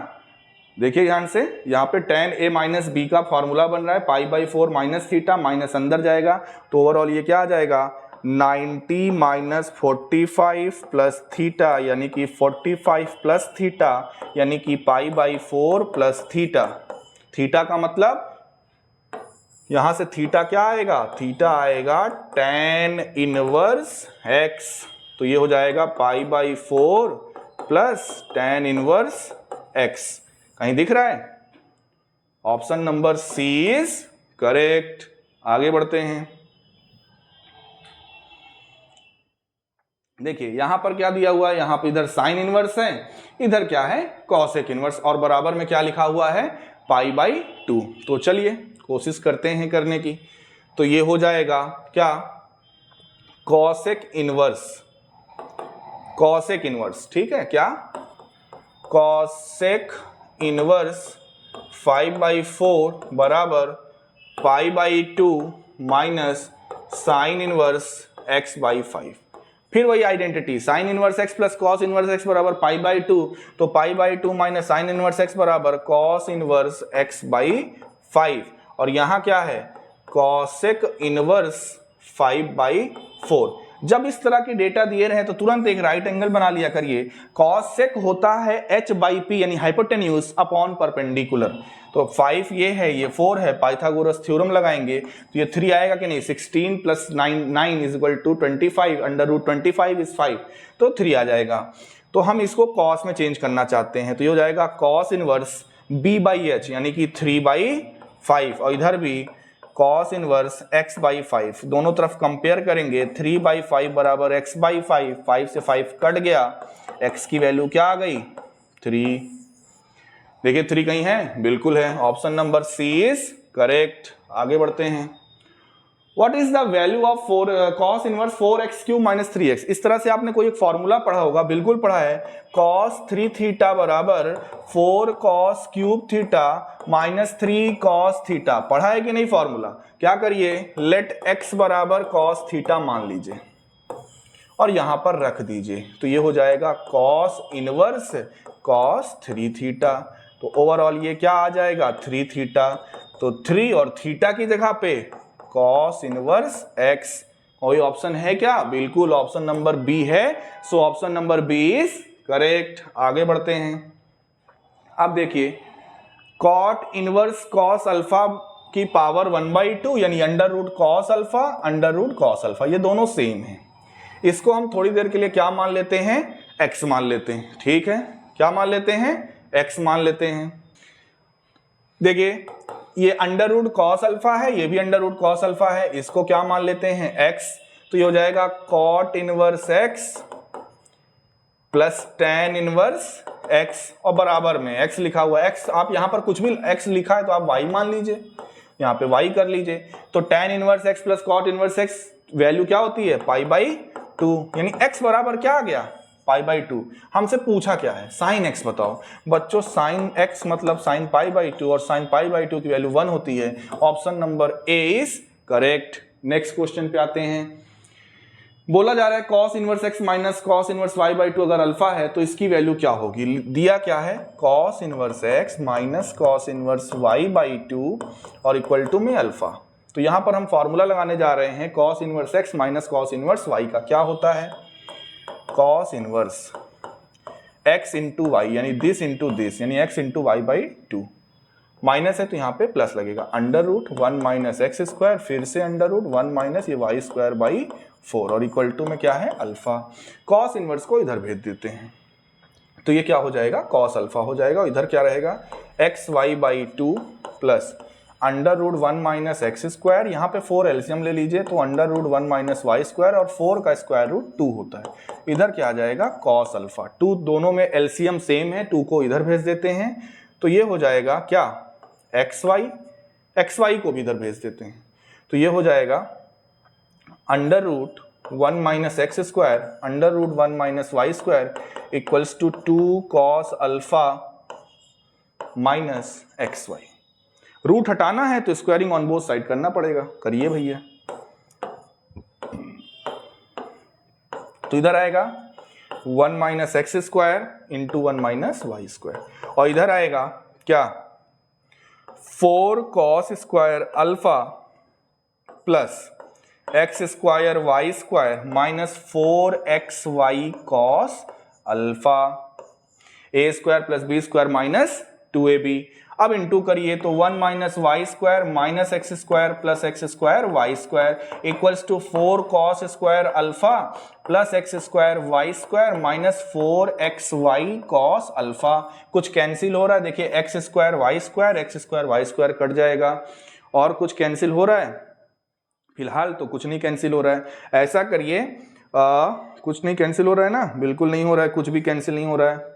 देखिए ध्यान से, यहाँ पे tan a माइनस बी का फॉर्मूला बन रहा है, पाई बाई 4 माइनस थीटा, माइनस अंदर जाएगा, तो ओवरऑल ये क्या आ जाएगा, 90 माइनस 45 प्लस थीटा, यानी कि 45 प्लस थीटा, यानी कि पाई बाई 4 प्लस थीटा। थीटा का मतलब यहां से थीटा क्या आएगा, थीटा आएगा tan इनवर्स x, तो ये हो जाएगा pi by 4 plus tan inverse x। कहीं दिख रहा है, option number C is correct. आगे बढ़ते हैं, देखिए यहां पर क्या दिया हुआ है, यहां पर इधर साइन इनवर्स है, इधर क्या है, कॉसेक इनवर्स, और बराबर में क्या लिखा हुआ है, पाई बाई 2। तो चलिए कोशिश करते हैं करने की, तो ये हो जाएगा क्या, कॉसेक इनवर्स, कॉसेक इनवर्स, ठीक है, क्या, कॉसेक इनवर्स 5 बाई 4 बराबर pi by 2 minus sine inverse x by 5। फिर वही identity, sign inverse x plus cos inverse x बराबर पाई बाई 2, तो पाई by 2 minus sine inverse x बराबर कॉस इनवर्स x बाई 5, और यहां क्या है, कॉसेक इनवर्स 5 बाई 4। जब इस तरह की डेटा दिए रहे तो तुरंत एक राइट एंगल बना लिया करिए। कॉसेक होता है h बाई पी, यानी हाइपोटेन्यूज अपॉन परपेंडिकुलर, तो 5 ये है, ये 4 है, पाइथागोरस थ्योरम लगाएंगे तो ये 3 आएगा कि नहीं, 16 plus 9 is equal to 25, under root 25 is 5, तो 3 आ जाएगा। तो हम इसको कॉस में चेंज करना चाहते हैं, तो ये हो जाएगा cos inverse b by H, यानी कि 3 बाई 5, और इधर भी कॉस इनवर्स x बाई 5, दोनों तरफ कंपेयर करेंगे, 3 बाई 5 बराबर x बाई 5, 5 से 5 कट गया, x की वैल्यू क्या आ गई, 3। देखिए 3 कहीं है, बिल्कुल है, option number C is correct. आगे बढ़ते हैं, what is the value of cos inverse 4x cube minus 3x। इस तरह से आपने कोई एक फॉर्मूला पढ़ा होगा, बिल्कुल पढ़ा है, कॉस 3 थीटा बराबर 4 cos cube theta minus 3 cos theta, पढ़ा है कि नहीं फॉर्मूला। क्या करिए, लेट x बराबर कॉस थीटा मान लीजिए और यहां पर रख दीजिए, तो ये हो जाएगा कॉस इनवर्स कॉस 3 थीटा, तो ओवरऑल ये क्या आ जाएगा, 3 थीटा, तो 3 और थीटा की जगह पे कॉस इनवर्स x। कोई ऑप्शन है क्या, बिल्कुल ऑप्शन नंबर बी है, so option number B is correct. आगे बढ़ते हैं, अब देखिए कॉट इनवर्स कॉस अल्फा की पावर 1/2, यानी under root cos alpha under root cos alpha, ये दोनों सेम है। इसको हम थोड़ी देर के लिए क्या मान लेते हैं, x मान लेते हैं, ठीक है, क्या मान लेते हैं, x मान लेते हैं। देखिए ये अंडर रूट कॉस अल्फा है, ये भी अंडर रूट कॉस अल्फा है, इसको क्या मान लेते हैं, x, तो ये हो जाएगा cot inverse x plus tan inverse x, और बराबर में x लिखा हुआ है, x आप यहां पर कुछ भी x लिखा है तो आप y मान लीजिए, यहां पे y कर लीजिए, तो tan inverse x plus cot inverse x value क्या होती है, पाई बाई 2, यानी x बराबर क्या आ गया, पाई बाई 2। हमसे पूछा क्या है, साइन x बताओ। बच्चों साइन x मतलब साइन पाई बाई 2, और साइन पाई बाई 2 की वैल्यू 1 होती है, option number A is correct. Next question पे आते हैं, बोला जा रहा है cos inverse x minus cos inverse y by 2 अगर अल्फा है तो इसकी वैल्यू क्या होगी। दिया क्या है, cos inverse x minus cos inverse y by 2 और इक्वल टू में अल्फा। तो यहां पर हम फॉर्मूला लगाने जा रहे हैं, cos inverse x minus cos inverse y का क्या होता है, cos inverse x into y, यानी दिस इंटू दिस, यानी x into y by 2, minus है तो यहाँ पे प्लस लगेगा, under root 1 minus x square, फिर से अंडर रूट 1 माइनस ये वाई स्क्वायर बाई 4, और इक्वल टू में क्या है, अल्फा। कॉस इनवर्स को इधर भेज देते हैं, तो ये क्या हो जाएगा, कॉस अल्फा हो जाएगा। और इधर क्या रहेगा, xy/2 plus √1 minus x square, यहाँ पे 4 एलसीएम ले लीजिए तो √1 माइनस वाई स्क्वायर और 4 का स्क्वायर रूट 2 होता है। इधर क्या आ जाएगा, कॉस अल्फा। 2 दोनों में एलसीएम सेम है, 2 को इधर भेज देते हैं तो ये हो जाएगा क्या, xy को भी इधर भेज देते हैं तो ये हो जाएगा √1 minus x square √1 minus y square equals to 2 cos alpha minus xy। Root हटाना है तो स्क्वायरिंग ऑन बोथ साइड करना पड़ेगा, करिए भैया। तो इधर आएगा 1 minus x square into 1 minus y square और इधर आएगा क्या, 4 cos square alpha plus x square y square minus 4xy cos alpha, a square plus b square minus 2ab। अब इंटू करिए तो 1 minus y square minus x square plus x square y square equals to 4 cos square alpha plus x square y square minus 4xy cos alpha. कुछ cancel हो रहा है, देखिए x square y square cut जाएगा और कुछ cancel हो रहा है, फिलहाल तो कुछ नहीं कैंसिल हो रहा है। ऐसा करिए, कुछ नहीं कैंसिल हो रहा है ना, बिल्कुल नहीं हो रहा है, कुछ भी कैंसिल नहीं हो रहा है।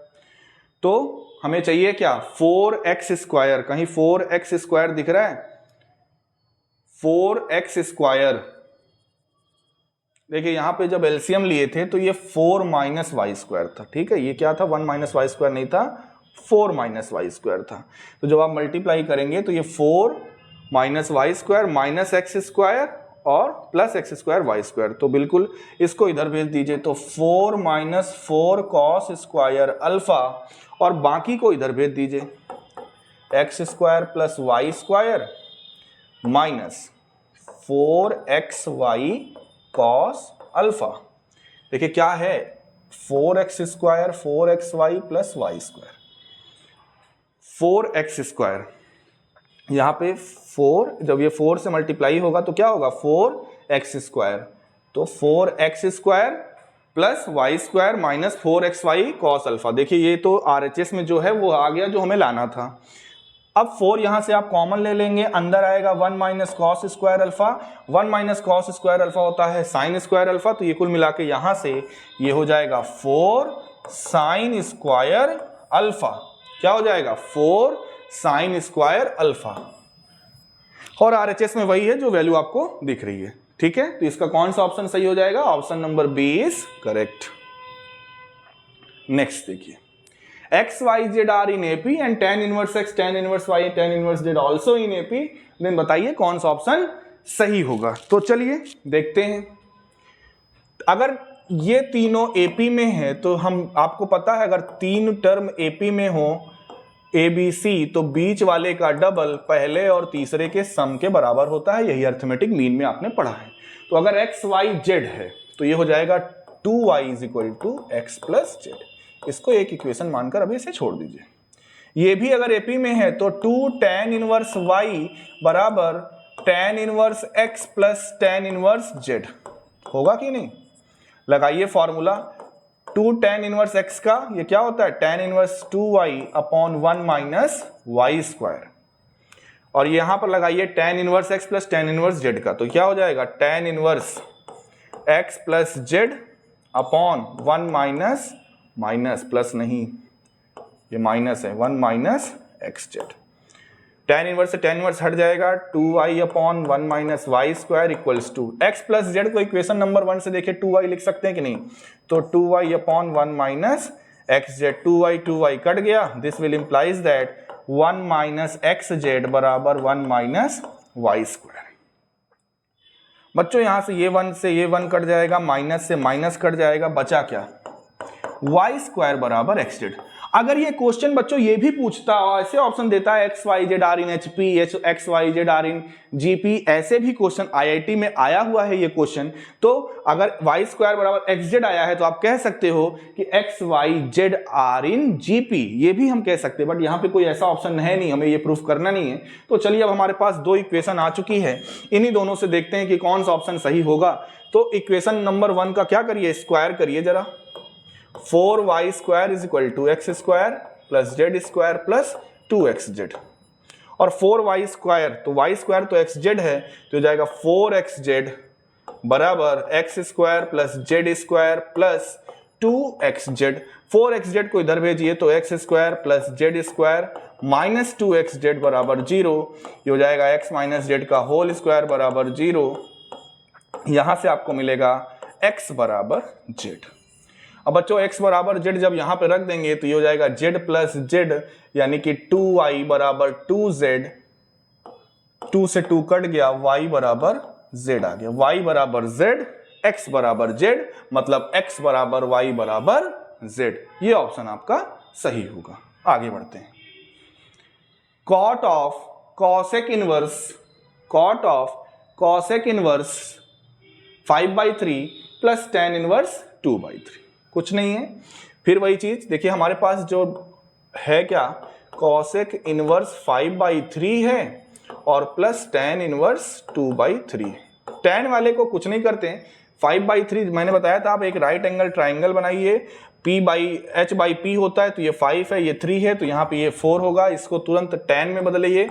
तो हमें चाहिए क्या, 4x स्क्वायर, कहीं 4x स्क्वायर दिख रहा है, 4x स्क्वायर। देखिए यहां पे जब एलसीएम लिए थे तो ये 4 माइनस वाई स्क्वायर था, ठीक है, ये क्या था, 1 माइनस वाई स्क्वायर नहीं था, 4 माइनस वाई स्क्वायर था। तो जब आप मल्टीप्लाई करेंगे तो ये 4 minus y square minus x square और plus x square y square, तो बिल्कुल इसको इधर भेज दीजिए तो 4 माइनस 4 कॉस स्क्वायर अल्फा और बाकी को इधर भेज दीजिए, x square plus y square minus 4xy cos alpha. देखिए क्या है, 4x square 4xy plus y square, 4x square, यहाँ पे 4, जब ये 4 से मल्टीप्लाई होगा तो क्या होगा, 4x स्क्वायर, तो 4x square plus y square minus 4xy cos alpha. देखिए ये तो RHS में जो है वो आ गया जो हमें लाना था। अब 4 यहां से आप कॉमन ले लेंगे, अंदर आएगा 1 minus cos square alpha, 1 minus cos square alpha होता है साइन स्क्वायर अल्फा, तो ये कुल मिला के यहां से ये हो जाएगा 4 साइन स्क्वायर अल्फा। क्या हो जाएगा, 4 साइन स्क्वायर अल्फा, और RHS में वही है जो वैल्यू आपको दिख रही है, ठीक है। तो इसका कौन सा ऑप्शन सही हो जाएगा, option number B is correct. Next देखिए, X Y Z are in AP and tan inverse x tan inverse y tan inverse z also in AP, then बताइए कौन सा ऑप्शन सही होगा। तो चलिए देखते हैं, अगर ये तीनों एपी में है तो हम, आपको पता है अगर 3 टर्म एपी में हो ABC तो बीच वाले का डबल पहले और तीसरे के सम के बराबर होता है, यही अर्थमेटिक मीन में आपने पढ़ा है। तो अगर x y z है तो ये हो जाएगा 2y is equal to x plus z. इसको एक इक्वेशन मानकर अभी इसे छोड़ दीजिए। ये भी अगर एपी में है तो 2 tan इनवर्स y बराबर tan inverse x plus tan inverse z होगा कि नहीं। लगाइए फॉर्मूला, 2 tan इनवर्स x का ये क्या होता है, tan inverse 2y upon 1 minus y square, और यहां पर लगाइए tan inverse x plus tan inverse z का, तो क्या हो जाएगा tan inverse x plus z upon 1 minus, minus plus नहीं, ये माइनस है, 1 minus x z. tan inverse से tan इनवर्स हट जाएगा, 2y upon 1 minus y square equals to x plus z को इक्वेशन नंबर 1 से देखे 2y लिख सकते हैं कि नहीं, तो 2y upon 1 minus x z, 2y cut गया, this will implies that 1 minus x z बराबर 1 माइनस वाई स्क्वायर। बच्चों यहां से ये 1 कट जाएगा, माइनस से माइनस कट जाएगा, बचा क्या, वाई स्क्वायर बराबर एक्स जेड। अगर ये क्वेश्चन बच्चों ये भी पूछता और ऐसे ऑप्शन देता है x Y Z are in HP, x Y Z are in GP, ऐसे भी क्वेश्चन आईआईटी में आया हुआ है ये क्वेश्चन, तो अगर वाई स्क्वायर बराबर एक्स जेड आया है तो आप कह सकते हो कि x Y Z are in GP, ये भी हम कह सकते हैं, बट यहाँ पे कोई ऐसा ऑप्शन है नहीं, हमें ये प्रूफ करना नहीं है। तो चलिए अब हमारे पास 2 इक्वेशन आ चुकी है, इन्हीं दोनों से देखते हैं कि कौन सा ऑप्शन सही होगा। तो इक्वेशन नंबर 1 का क्या करिए, स्क्वायर करिए जरा, 4y² is equal to x² plus z² plus 2xz। और 4y² तो y² तो xz है, तो हो जाएगा 4xz बराबर x² plus z² plus 2xz। 4xz को इधर भेजिए तो x² plus z² minus 2xz बराबर 0। ये हो जाएगा x माइनस जेड का होल स्क्वायर बराबर 0। यहां से आपको मिलेगा x बराबर z। अब बच्चों x बराबर z जब यहां पे रख देंगे तो ये हो जाएगा z प्लस z यानी कि 2y बराबर 2z, 2 से 2 कट गया, y बराबर z आ गया। y बराबर z, x बराबर z, मतलब x बराबर y बराबर z। ये ऑप्शन आपका सही होगा। आगे बढ़ते हैं। Cot of cosec inverse 5/3 plus tan inverse 2/3 कुछ नहीं है। फिर वही चीज देखिए, हमारे पास जो है क्या, कॉसेक इनवर्स 5/3 है और प्लस tan इनवर्स 2/3। tan वाले को कुछ नहीं करते, 5/3 मैंने बताया था, आप एक राइट एंगल ट्राइंगल बनाइए, h/p होता है तो ये 5 है, ये 3 है, तो यहाँ पे ये 4 होगा। इसको तुरंत tan में बदलिए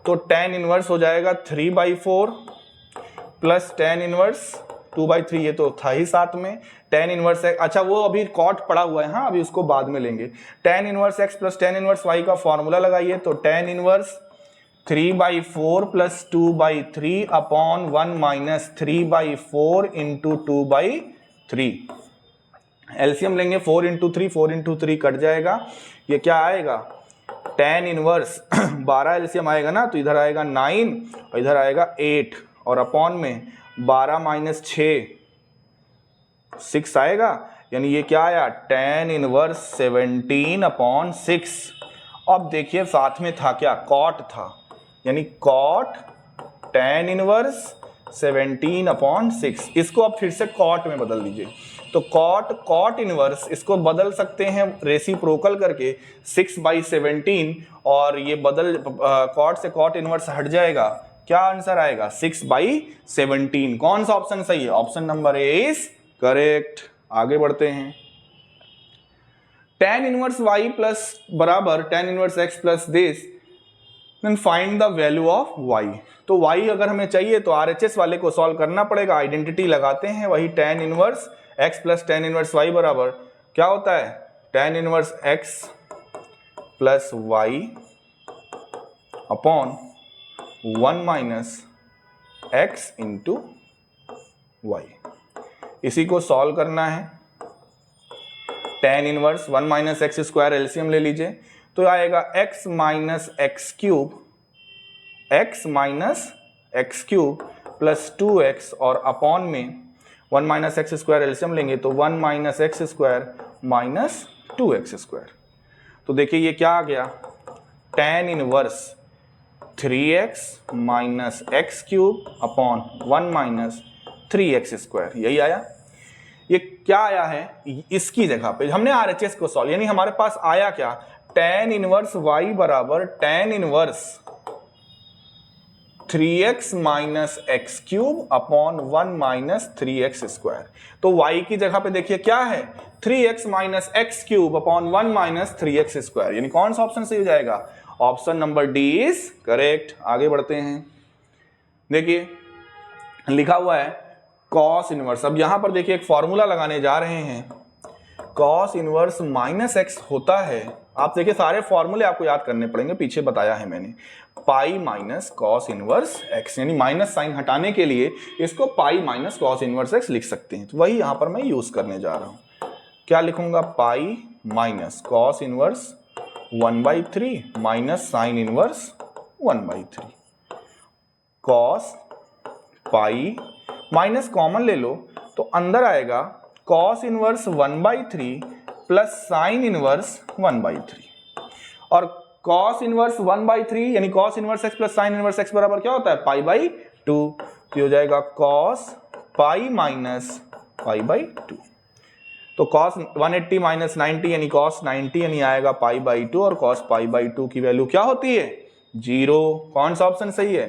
तो tan इनवर्स हो जाएगा 3/4 प्लस tan इनवर्स 2/3, ये तो था ही साथ में। tan इनवर्स x, अच्छा वो अभी कॉट पड़ा हुआ है, हाँ अभी उसको बाद में लेंगे। tan inverse x plus tan inverse y का फॉर्मूला लगाइए तो tan inverse 3/4 plus 2/3 upon 1 minus 3/4 into 2/3। LCM लेंगे 4 इंटू 3 कट जाएगा, ये क्या आएगा tan इनवर्स 12 एलसीएम आएगा ना, तो इधर आएगा 9 और इधर आएगा 8 और अपॉन में 12 माइनस 6 आएगा, यानी ये क्या आया tan इनवर्स 17/6। अब देखिए साथ में था क्या, कॉट था, यानी कॉट tan इनवर्स 17/6। इसको अब फिर से कॉट में बदल दीजिए तो कॉट इनवर्स, इसको बदल सकते हैं रेसिप्रोकल करके 6/17 और ये बदल कॉट से कॉट इनवर्स हट जाएगा, क्या आंसर आएगा 6/17। कौन सा ऑप्शन सही है, option number A is correct. आगे बढ़ते हैं। tan इनवर्स y प्लस बराबर tan inverse x plus this, then find the value of y। तो y अगर हमें चाहिए तो RHS वाले को सॉल्व करना पड़ेगा, आइडेंटिटी लगाते हैं, वही tan inverse x plus tan inverse y बराबर क्या होता है tan inverse x plus y upon 1 minus x into y। इसी को सॉल्व करना है। tan inverse 1 minus x square LCM ले लीजिए तो आएगा x minus x cube plus 2x और अपॉन में 1 माइनस एक्स स्क्वायर एलसीएम लेंगे तो 1 minus x square minus 2x square. तो देखिए ये क्या आ गया tan inverse 3x minus x cube upon 1 minus 3x square, यही आया। ये क्या आया है, इसकी जगह पे हमने RHS को सॉल्व, यानी हमारे पास आया क्या tan इनवर्स y बराबर tan inverse 3x minus x cube upon 1 minus 3x square. तो y की जगह पे देखिए क्या है 3x minus x cube upon 1 minus 3x square, यानी कौन सा ऑप्शन सही हो जाएगा, option number D is correct. आगे बढ़ते हैं। देखिए लिखा हुआ है cos इनवर्स, अब यहां पर देखिए एक फॉर्मूला लगाने जा रहे हैं, cos इनवर्स माइनस एक्स होता है, आप देखिए सारे फॉर्मूले आपको याद करने पड़ेंगे, पीछे बताया है मैंने, pi minus cos inverse x, यानी माइनस साइन हटाने के लिए इसको pi minus cos inverse x लिख सकते हैं, तो वही यहां पर मैं यूज करने जा रहा हूं। क्या लिखूंगा, pi minus cos inverse 1/3 minus sine inverse 1/3, cos pi minus common ले लो तो अंदर आएगा cos inverse 1/3 plus sine inverse 1/3, और कॉस इनवर्स 1/3 यानी cos inverse x plus sine inverse x बराबर क्या होता है पाई/2, तो हो जाएगा कॉस पाई माइनस पाई/2। तो कॉस 180 माइनस 90 यानी कॉस 90 यानी आएगा पाई/2, और कॉस पाई/2 की वैल्यू क्या होती है 0। कौन सा ऑप्शन सही है,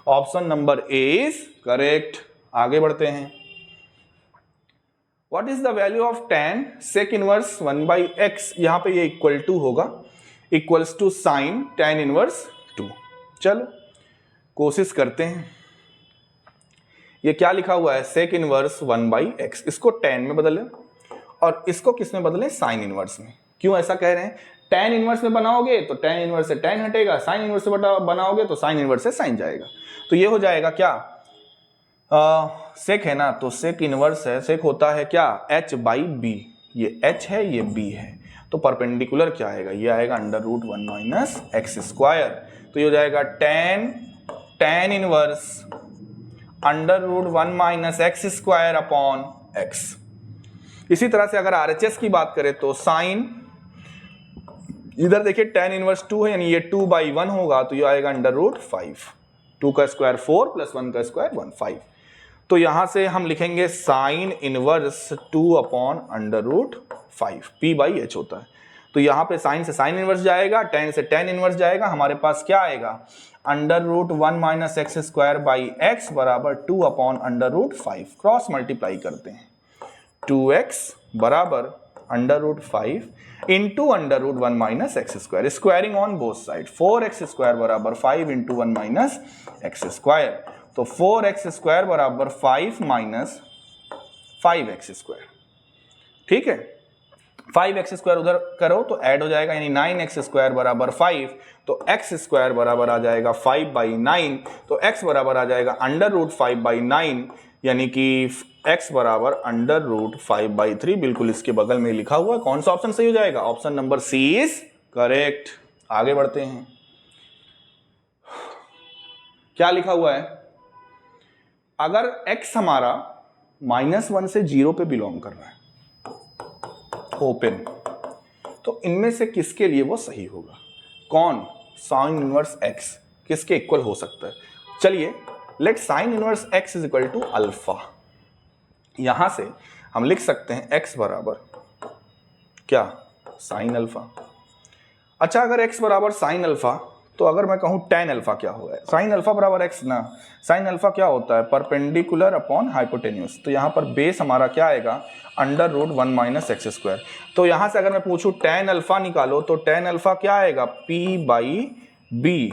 option number A is correct. आगे बढ़ते हैं। What is the value of tan sec inverse 1/x, यहाँ पे ये इक्वल टू होगा, equals to sine tan inverse 2। चलो कोशिश करते हैं। ये क्या लिखा हुआ है, sec इनवर्स 1/x, इसको tan में बदलें और इसको किस में बदलें, साइन इनवर्स में। क्यों ऐसा कह रहे हैं, tan इनवर्स में बनाओगे तो tan इनवर्स से tan हटेगा, साइन इनवर्स से बनाओगे तो साइन इनवर्स से साइन जाएगा। तो ये हो जाएगा क्या, सेक है ना, तो सेक इनवर्स है, सेक होता है क्या, h/b, ये h है ये b है, तो परपेंडिकुलर क्या आएगा, ये आएगा √1 - x²। तो ये हो जाएगा tan inverse √1 - x² upon x। इसी तरह से अगर RHS की बात करें तो साइन, इधर देखिए tan इनवर्स 2 है, यानी ये 2/1 होगा, तो ये आएगा √5, 2 का स्क्वायर 4 + 1 का स्क्वायर 1, 5। तो यहां से हम लिखेंगे साइन इनवर्स 2 अपॉन √5, p/h होता है। तो यहाँ पे साइन से साइन इनवर्स जाएगा, tan से tan इनवर्स जाएगा, हमारे पास क्या आएगा, √1 - x² बराबर 2 अपॉन √5, क्रॉस मल्टीप्लाई करते हैं, 2x बराबर √5 into √1 - x², squaring on both side, 4x² बराबर 5 इंटू 1 - x², तो 4x² बराबर 5 - 5x², ठीक है। 5x² उधर करो तो ऐड हो जाएगा, यानी 9x² बराबर 5, तो x² बराबर आ जाएगा 5/9, तो x बराबर आ जाएगा √5/9, यानी कि x बराबर √5/3, बिल्कुल इसके बगल में लिखा हुआ है। कौन सा ऑप्शन सही हो जाएगा, option number C is correct. आगे बढ़ते हैं, क्या लिखा हुआ है, अगर x हमारा -1 से 0 पे बिलोंग कर रहा है, ओपन, तो इनमें से किसके लिए वो सही होगा, कौन, साइन इनवर्स x किसके इक्वल हो सकता है। चलिए let sine inverse x is equal to alpha, यहां से हम लिख सकते हैं x बराबर क्या, साइन अल्फा। अच्छा, अगर x बराबर साइन अल्फा, तो अगर मैं कहूं tan अल्फा क्या होगा, साइन अल्फा बराबर x ना, साइन अल्फा क्या होता है, परपेंडिकुलर अपॉन हाइपोटेन्यूस, तो यहां पर बेस हमारा क्या आएगा, √1 - x²। तो यहां से अगर मैं पूछूं tan अल्फा निकालो, तो tan अल्फा क्या आएगा, p/b,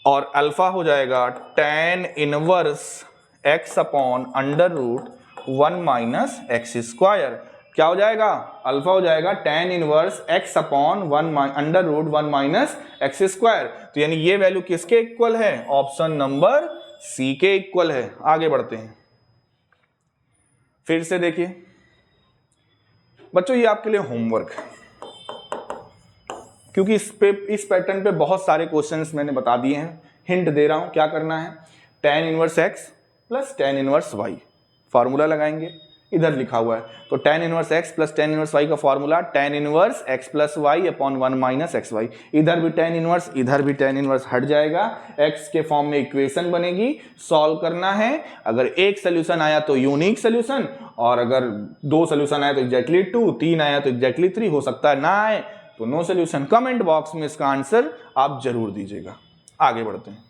और अल्फा हो जाएगा tan inverse x upon √1 - x²। क्या हो जाएगा, अल्फा हो जाएगा tan inverse x upon √1 - x²। तो यानी ये वैल्यू किसके इक्वल है, ऑप्शन नंबर सी के इक्वल है। आगे बढ़ते हैं, फिर से देखिए बच्चों, ये आपके लिए होमवर्क है, क्योंकि इस पैटर्न पे बहुत सारे क्वेश्चंस मैंने बता दिए हैं। हिंट दे रहा हूं, क्या करना है, tan inverse x plus tan inverse y, formula लगाएंगे, इधर लिखा हुआ है, तो tan inverse x plus tan inverse y का formula tan inverse x plus y upon 1 - xy, इधर भी tan इनवर्स, इधर भी tan इनवर्स हट जाएगा, x के फॉर्म में इक्वेशन बनेगी, सॉल्व करना है। अगर एक सोल्यूशन आया तो यूनिक सोल्यूशन, और अगर 2 सोल्यूशन आया तो एग्जैक्टली 2, 3 आया तो एग्जैक्टली 3, हो सकता है ना आए तो नो सोल्यूशन। कमेंट बॉक्स में इसका आंसर आप जरूर दीजिएगा। आगे बढ़ते हैं,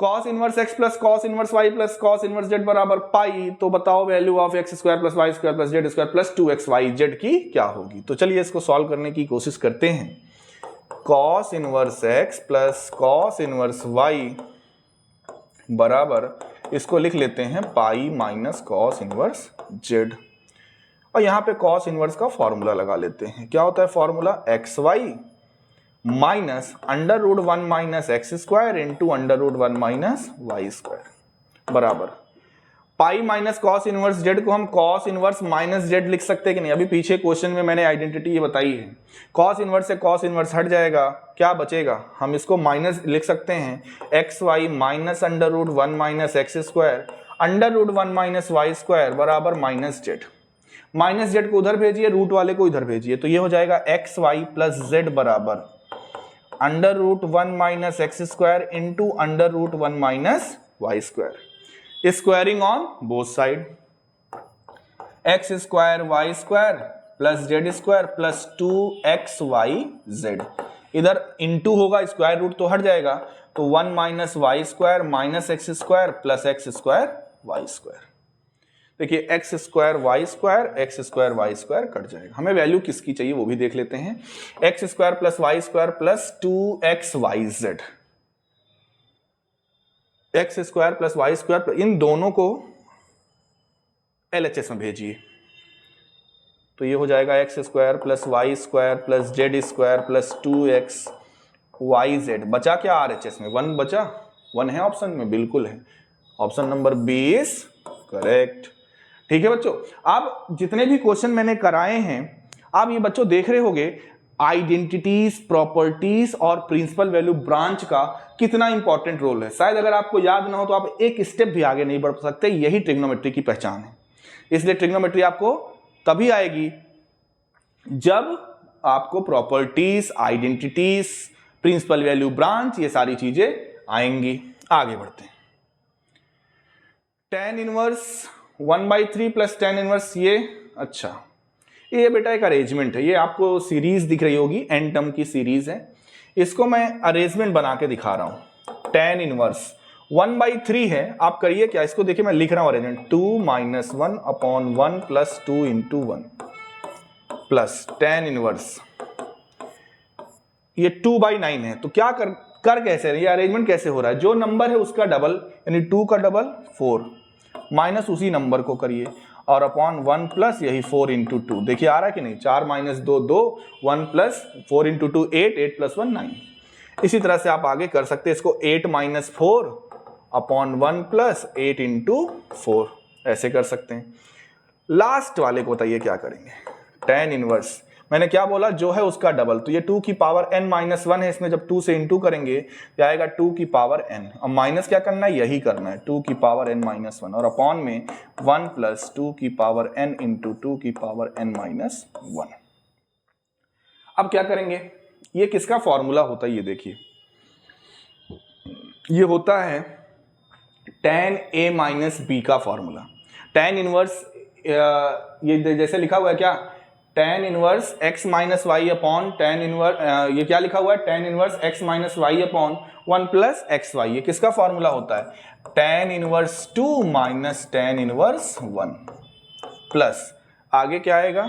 cos inverse x plus cos inverse y plus cos inverse z बराबर पाई, तो बताओ value of x² plus y² plus z² plus 2xyz की क्या होगी। तो चलिए इसको सॉल्व करने की कोशिश करते हैं। cos inverse x plus cos inverse y बराबर, इसको लिख लेते हैं pi minus cos inverse z, और यहां पे cos इनवर्स का फॉर्मूला लगा लेते हैं। क्या होता है formula, xy minus √1 - x² into √1 - y² बराबर pi minus cos inverse z को हम cos इनवर्स माइनस z लिख सकते हैं कि नहीं। अभी पीछे क्वेश्चन में मैंने आइडेंटिटी ये बताई है, cos इनवर्स से cos इनवर्स हट जाएगा, क्या बचेगा, हम इसको माइनस लिख सकते हैं, xy माइनस √1 - x² √1 - y² बराबर -z। माइनस z को उधर भेजिए, रूट वाले को इधर भेजिए, तो ये हो जाएगा xy प्लस z बराबर √1 - x² into √1 - y², squaring on both side, x² y² plus z² plus 2xyz, इधर इंटू होगा, स्क्वायर रूट तो हट जाएगा, तो 1 - y² minus x² plus x² y square. देखिए x square y square cut जाएगा। हमें वैल्यू किसकी चाहिए वो भी देख लेते हैं। X square plus 2xyz, x square plus y square, इन दोनों को LHS में भेजिए तो ये हो जाएगा x square plus y square plus z square plus 2xyz। बचा क्या RHS में? 1 बचा। 1 है ऑप्शन में? बिल्कुल है। Option number B is correct. ठीक है बच्चों, आप जितने भी क्वेश्चन मैंने कराए हैं आप ये बच्चों देख रहे होंगे आइडेंटिटीज, प्रॉपर्टीज और प्रिंसिपल वैल्यू ब्रांच का कितना इंपॉर्टेंट रोल है। शायद अगर आपको याद ना हो तो आप एक स्टेप भी आगे नहीं बढ़ सकते। यही ट्रिग्नोमेट्री की पहचान है। इसलिए ट्रिग्नोमेट्री आपको तभी आएगी जब आपको properties, identities, principal value branch, ये सारी चीजें आएंगी। आगे बढ़ते हैं। tan इनवर्स 1/3 प्लस tan इनवर्स, ये अच्छा ये बेटा एक अरेंजमेंट है। ये आपको सीरीज दिख रही होगी, n टर्म की सीरीज है। इसको मैं अरेंजमेंट बना के दिखा रहा हूं। tan इनवर्स 1/3 है। आप करिए क्या, इसको देखिए मैं लिख रहा हूं arrangement 2 - 1/1 plus 2 × 1 plus tan inverse, ये 2/9 है। तो क्या कर कैसे ये अरेंजमेंट कैसे हो रहा है? जो नंबर है उसका डबल, यानी 2 का डबल 4 माइनस उसी नंबर को करिए और अपॉन 1 प्लस यही 4 × 2। देखिए आ रहा है कि नहीं? 4 - 2 2, 1 प्लस 4 × 2 8, 8 + 1 9। इसी तरह से आप आगे कर सकते हैं इसको 8 - 4 अपॉन 1 प्लस 8 × 4, ऐसे कर सकते हैं। लास्ट वाले को बताइए क्या करेंगे? tan इनवर्स मैंने क्या बोला? जो है उसका डबल। तो ये 2 की पावर n - 1 है। इसमें जब 2 से इंटू करेंगे तो आएगा 2 की पावर n। अब माइनस क्या करना है? यही करना है, 2 की पावर n - 1 और अपॉन में 1 प्लस 2 की पावर n × 2 की पावर n - 1। अब क्या करेंगे? ये किसका फॉर्मूला होता है? ये देखिए, ये होता है tan A - B का फॉर्मूला। tan इनवर्स ये जैसे लिखा हुआ है क्या? tan inverse x - y upon tan inverse, ये क्या लिखा हुआ है? tan inverse x - y upon 1 plus xy। ये किसका फॉर्मूला होता है? tan inverse 2 minus tan inverse 1 plus आगे क्या आएगा?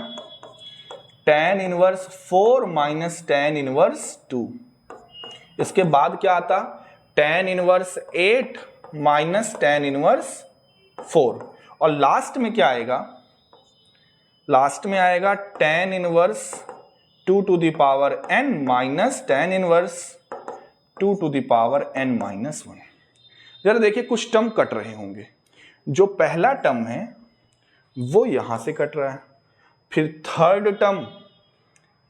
tan inverse 4 minus tan inverse 2। इसके बाद क्या आता? tan inverse 8 minus tan inverse 4। और लास्ट में क्या आएगा? लास्ट में आएगा tan inverse 2 to the power n minus tan inverse 2 to the power n - 1। जरा देखिए कुछ टर्म कट रहे होंगे। जो पहला टर्म है वो यहां से कट रहा है, फिर थर्ड टर्म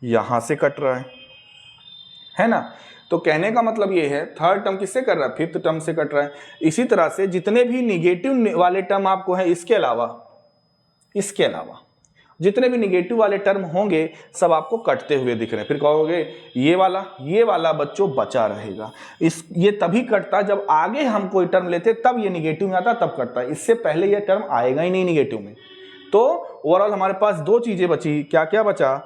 यहां से कट रहा है ना? तो कहने का मतलब ये है थर्ड टर्म किससे कर रहा है? फिफ्थ टर्म से कट रहा है। इसी तरह से जितने भी निगेटिव वाले टर्म आपको है, इसके अलावा जितने भी निगेटिव वाले टर्म होंगे सब आपको कटते हुए दिख रहे हैं। फिर कहोगे ये वाला बच्चों बचा रहेगा। ये तभी कटता जब आगे हम कोई टर्म लेते तब ये निगेटिव में आता, तब कटता है। इससे पहले ये टर्म आएगा ही नहीं निगेटिव में। तो ओवरऑल हमारे पास दो चीजें बची। क्या क्या बचा?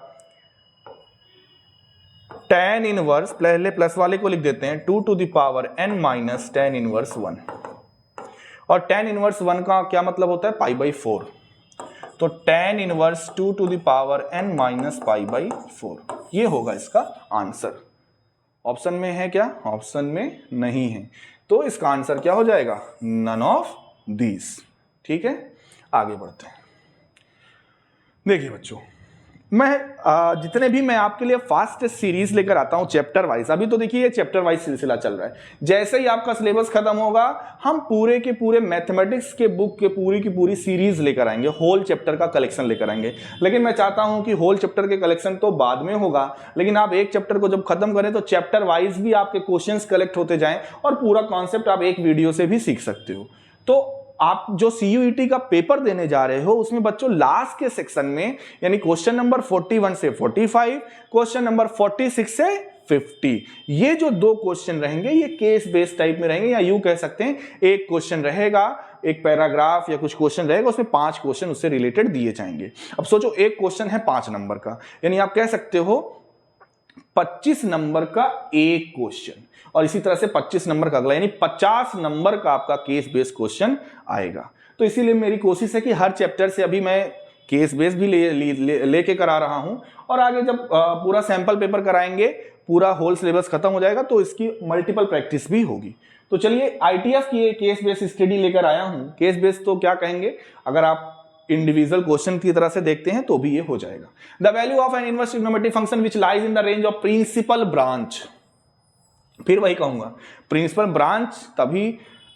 tan इनवर्स, पहले प्लस वाले को लिख देते हैं 2 to the power n minus tan inverse 1। और tan इनवर्स 1 का क्या मतलब होता है? π/4। तो tan inverse 2 to the power n minus π/4, ये होगा इसका आंसर। ऑप्शन में है क्या? ऑप्शन में नहीं है। तो इसका आंसर क्या हो जाएगा? None of these. ठीक है, आगे बढ़ते हैं। देखिए बच्चों, मैं जितने भी मैं आपके लिए फास्ट सीरीज लेकर आता हूं चैप्टर वाइज। अभी तो देखिए ये चैप्टर वाइज सिलसिला चल रहा है। जैसे ही आपका सिलेबस खत्म होगा हम पूरे के पूरे मैथमेटिक्स के बुक के पूरी की पूरी सीरीज लेकर आएंगे, होल चैप्टर का कलेक्शन लेकर आएंगे। लेकिन मैं चाहता हूं कि होल चैप्टर के कलेक्शन तो बाद में होगा, लेकिन आप एक चैप्टर को जब खत्म करें तो चैप्टर वाइज भी आपके क्वेश्चंस कलेक्ट होते जाएं और पूरा कॉन्सेप्ट आप एक वीडियो से भी सीख सकते हो। तो आप जो CUET का पेपर देने जा रहे हो उसमें बच्चों लास्ट के सेक्शन में, यानी क्वेश्चन नंबर 41 से 45, क्वेश्चन नंबर 46 से 50, ये जो दो क्वेश्चन रहेंगे ये केस बेस्ड टाइप में रहेंगे, या यूं कह सकते हैं एक क्वेश्चन रहेगा, एक पैराग्राफ या कुछ क्वेश्चन रहेगा, उसमें 5 क्वेश्चन उससे रिलेटेड दिए जाएंगे। अब सोचो एक क्वेश्चन है 5 नंबर का, यानी आप कह सकते हो 25 नंबर का एक क्वेश्चन और इसी तरह से 25 नंबर का अगला, यानी 50 नंबर का आपका केस बेस्ड क्वेश्चन आएगा। तो इसीलिए मेरी कोशिश है कि हर चैप्टर से अभी मैं केस बेस्ड भी लेके करा रहा हूं और आगे जब पूरा सैंपल पेपर कराएंगे, पूरा होल सिलेबस खत्म हो जाएगा तो इसकी मल्टीपल प्रैक्टिस भी होगी। तो चलिए आईटीएफ की केस बेस्ड स्टडी लेकर आया हूं। केस बेस्ड तो क्या कहेंगे, अगर आप इंडिविजुअल क्वेश्चन की तरह से देखते हैं तो भी ये हो जाएगा। The value of an inverse trigonometric function which lies in the range of principal branch. फिर वही कहूंगा, प्रिंसिपल ब्रांच तभी,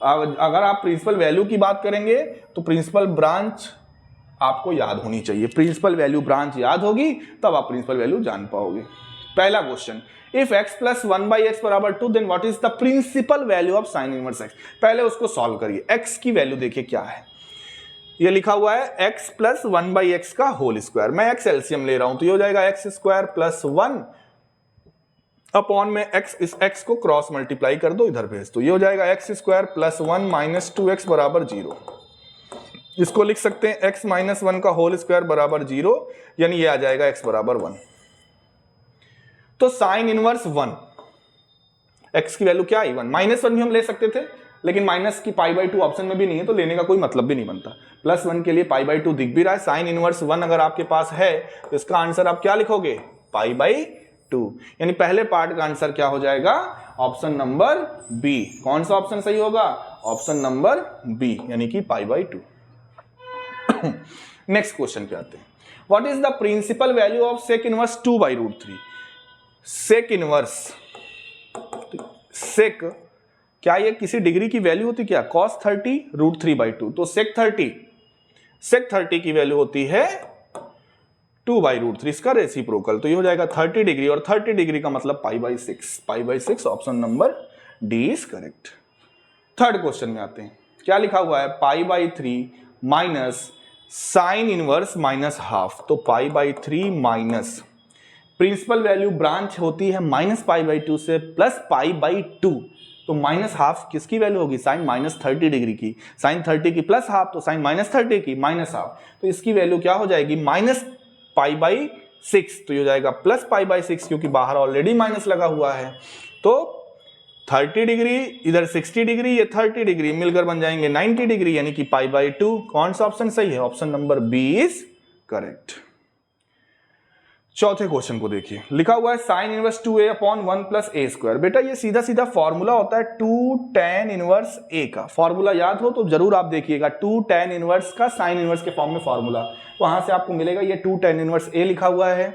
अगर आप प्रिंसिपल वैल्यू की बात करेंगे तो प्रिंसिपल ब्रांच आपको याद होनी चाहिए। प्रिंसिपल वैल्यू ब्रांच याद होगी तब आप प्रिंसिपल वैल्यू जान पाओगे। पहला question, if x plus 1/x बराबर 2 then what is the principal value of sine inverse x। पहले उसको सॉल्व करिए। x की वैल्यू देखिए क्या है, ये लिखा हुआ है x प्लस 1/x का होल स्क्वायर। मैं x एलसीएम ले रहा हूं तो ये हो जाएगा x स्क्वायर प्लस 1 अपॉन में x, इस x को क्रॉस मल्टीप्लाई कर दो, इधर भेज दो, ये हो जाएगा x square plus 1 minus 2x बराबर 0। इसको लिख सकते हैं x माइनस 1 का होल स्क्वायर बराबर 0, यानी ये आ जाएगा x बराबर 1। तो साइन इनवर्स 1, x की वैल्यू क्या आई 1, माइनस 1 भी हम ले सकते थे लेकिन माइनस की π/2 ऑप्शन में भी नहीं है तो लेने का कोई मतलब भी नहीं बनता। प्लस 1 के लिए π/2 दिख भी रहा है। साइन इनवर्स 1 अगर आपके पास है तो इसका आंसर आप क्या लिखोगे, π/2, यानी पहले पार्ट का आंसर क्या हो जाएगा, ऑप्शन नंबर बी। कौन सा ऑप्शन सही होगा, ऑप्शन नंबर बी, यानी कि π/2। नेक्स्ट क्वेश्चन पे आते हैं। What is the principal value of sec inverse 2/√3। Sec inverse, sec क्या ये किसी डिग्री की वैल्यू होती क्या, cos 30 √3/2। तो सेक 30 की वैल्यू होती है 2/√3, इसका रेसिप्रोकल, तो ये हो जाएगा 30 डिग्री और 30 डिग्री का मतलब π/6। Option number D is correct. Third question में आते हैं। क्या लिखा हुआ है, π/3 minus sine inverse minus half. तो π/3 माइनस प्रिंसिपल वैल्यू ब्रांच होती है माइनस π/2 से प्लस π/2, तो माइनस हाफ किसकी वैल्यू होगी, साइन माइनस 30 डिग्री की। साइन 30 की प्लस हाफ तो साइन माइनस 30 की माइनस हाफ, तो इसकी वैल्यू क्या हो जाएगी, माइनस π/6। तो ये हो जाएगा प्लस π/6 क्योंकि बाहर ऑलरेडी माइनस लगा हुआ है। तो 30 डिग्री इधर 60 डिग्री, ये 30 डिग्री मिलकर बन जाएंगे 90 डिग्री, यानी कि π/2। कौन सा ऑप्शन सही है, option number B is correct. चौथे क्वेश्चन को देखिए, लिखा हुआ है sine inverse 2a upon 1 plus a square. बेटा ये सीधा सीधा फॉर्मूला होता है 2 tan इनवर्स a का। फॉर्मूला याद हो तो जरूर आप देखिएगा, 2 tan इनवर्स का साइन इनवर्स के फॉर्म में फॉर्मूला, तो वहां से आपको मिलेगा ये 2 tan इनवर्स a लिखा हुआ है,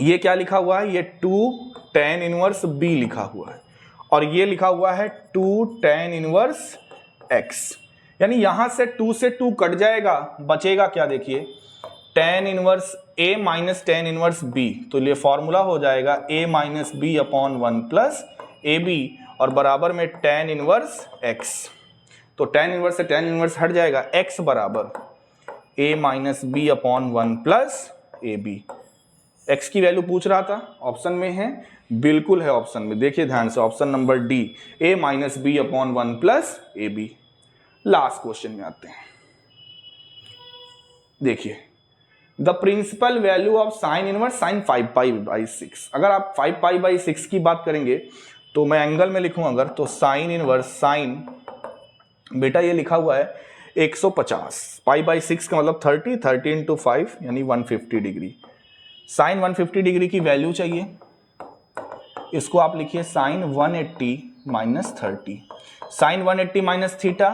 ये क्या लिखा हुआ है, ये 2 tan इनवर्स b लिखा हुआ है, और ये लिखा हुआ है 2 tan इनवर्स x। यानी यहां से 2 से 2 कट जाएगा, बचेगा क्या, देखिए tan inverse a minus tan inverse b, तो ये फॉर्मूला हो जाएगा a minus b upon 1 plus ab और बराबर में tan इनवर्स x। तो tan इनवर्स से tan इनवर्स हट जाएगा, x बराबर a minus b upon 1 plus ab। x की वैल्यू पूछ रहा था, ऑप्शन में है, बिल्कुल है ऑप्शन में, देखिए ध्यान से, option number D, a minus b upon 1 plus ab। Last question में आते हैं। देखिए the principal value of sine inverse sine 5π/6। अगर आप 5π/6 की बात करेंगे तो मैं एंगल में लिखूं अगर, तो साइन इनवर्स साइन, बेटा ये लिखा हुआ है 150, π/6 का मतलब 30 इंटू 5 यानी 150 डिग्री। साइन 150 डिग्री की वैल्यू चाहिए, इसको आप लिखिए sine 180 minus 30। Sine 180 minus theta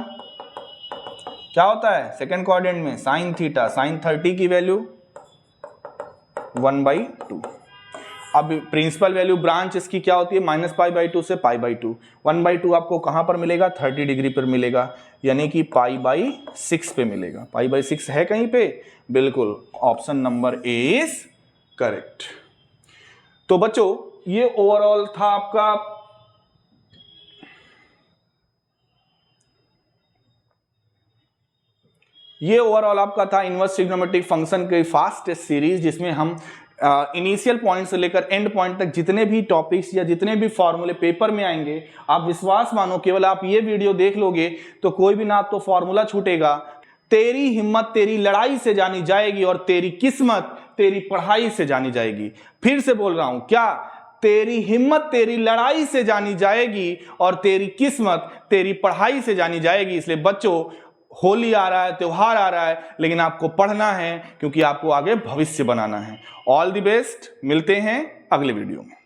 क्या होता है, सेकेंड क्वाड्रेंट में साइन थीटा, साइन 30 की वैल्यू 1/2। अब प्रिंसिपल वैल्यू ब्रांच इसकी क्या होती है, माइनस π/2 से π/2। 1/2 आपको कहां पर मिलेगा, 30 डिग्री पर मिलेगा, यानी कि π/6 पे मिलेगा। π/6 है कहीं पे, बिल्कुल, option number A is correct. तो बच्चों ये ओवरऑल था आपका था इनवर्स ट्रिग्नोमेट्रिक फंक्शन के फास्ट टेस्ट सीरीज, जिसमें हम इनिशियल पॉइंट से लेकर एंड पॉइंट तक जितने भी टॉपिक्स या जितने भी फॉर्मूले पेपर में आएंगे, आप विश्वास मानो केवल आप ये वीडियो देख लोगे तो कोई भी ना तो फॉर्मूला छूटेगा, तेरी हिम्मत तेरी लड़ाई से जानी जाएगी और तेरी किस्मत तेरी पढ़ाई से जानी जाएगी। फिर से बोल रहा हूं, क्या? तेरी हिम्मत तेरी लड़ाई से जानी जाएगी और तेरी किस्मत तेरी पढ़ाई से जानी जाएगी। इसलिए बच्चों, होली आ रहा है, त्योहार आ रहा है, लेकिन आपको पढ़ना है क्योंकि आपको आगे भविष्य बनाना है। ऑल द बेस्ट, मिलते हैं अगले वीडियो में।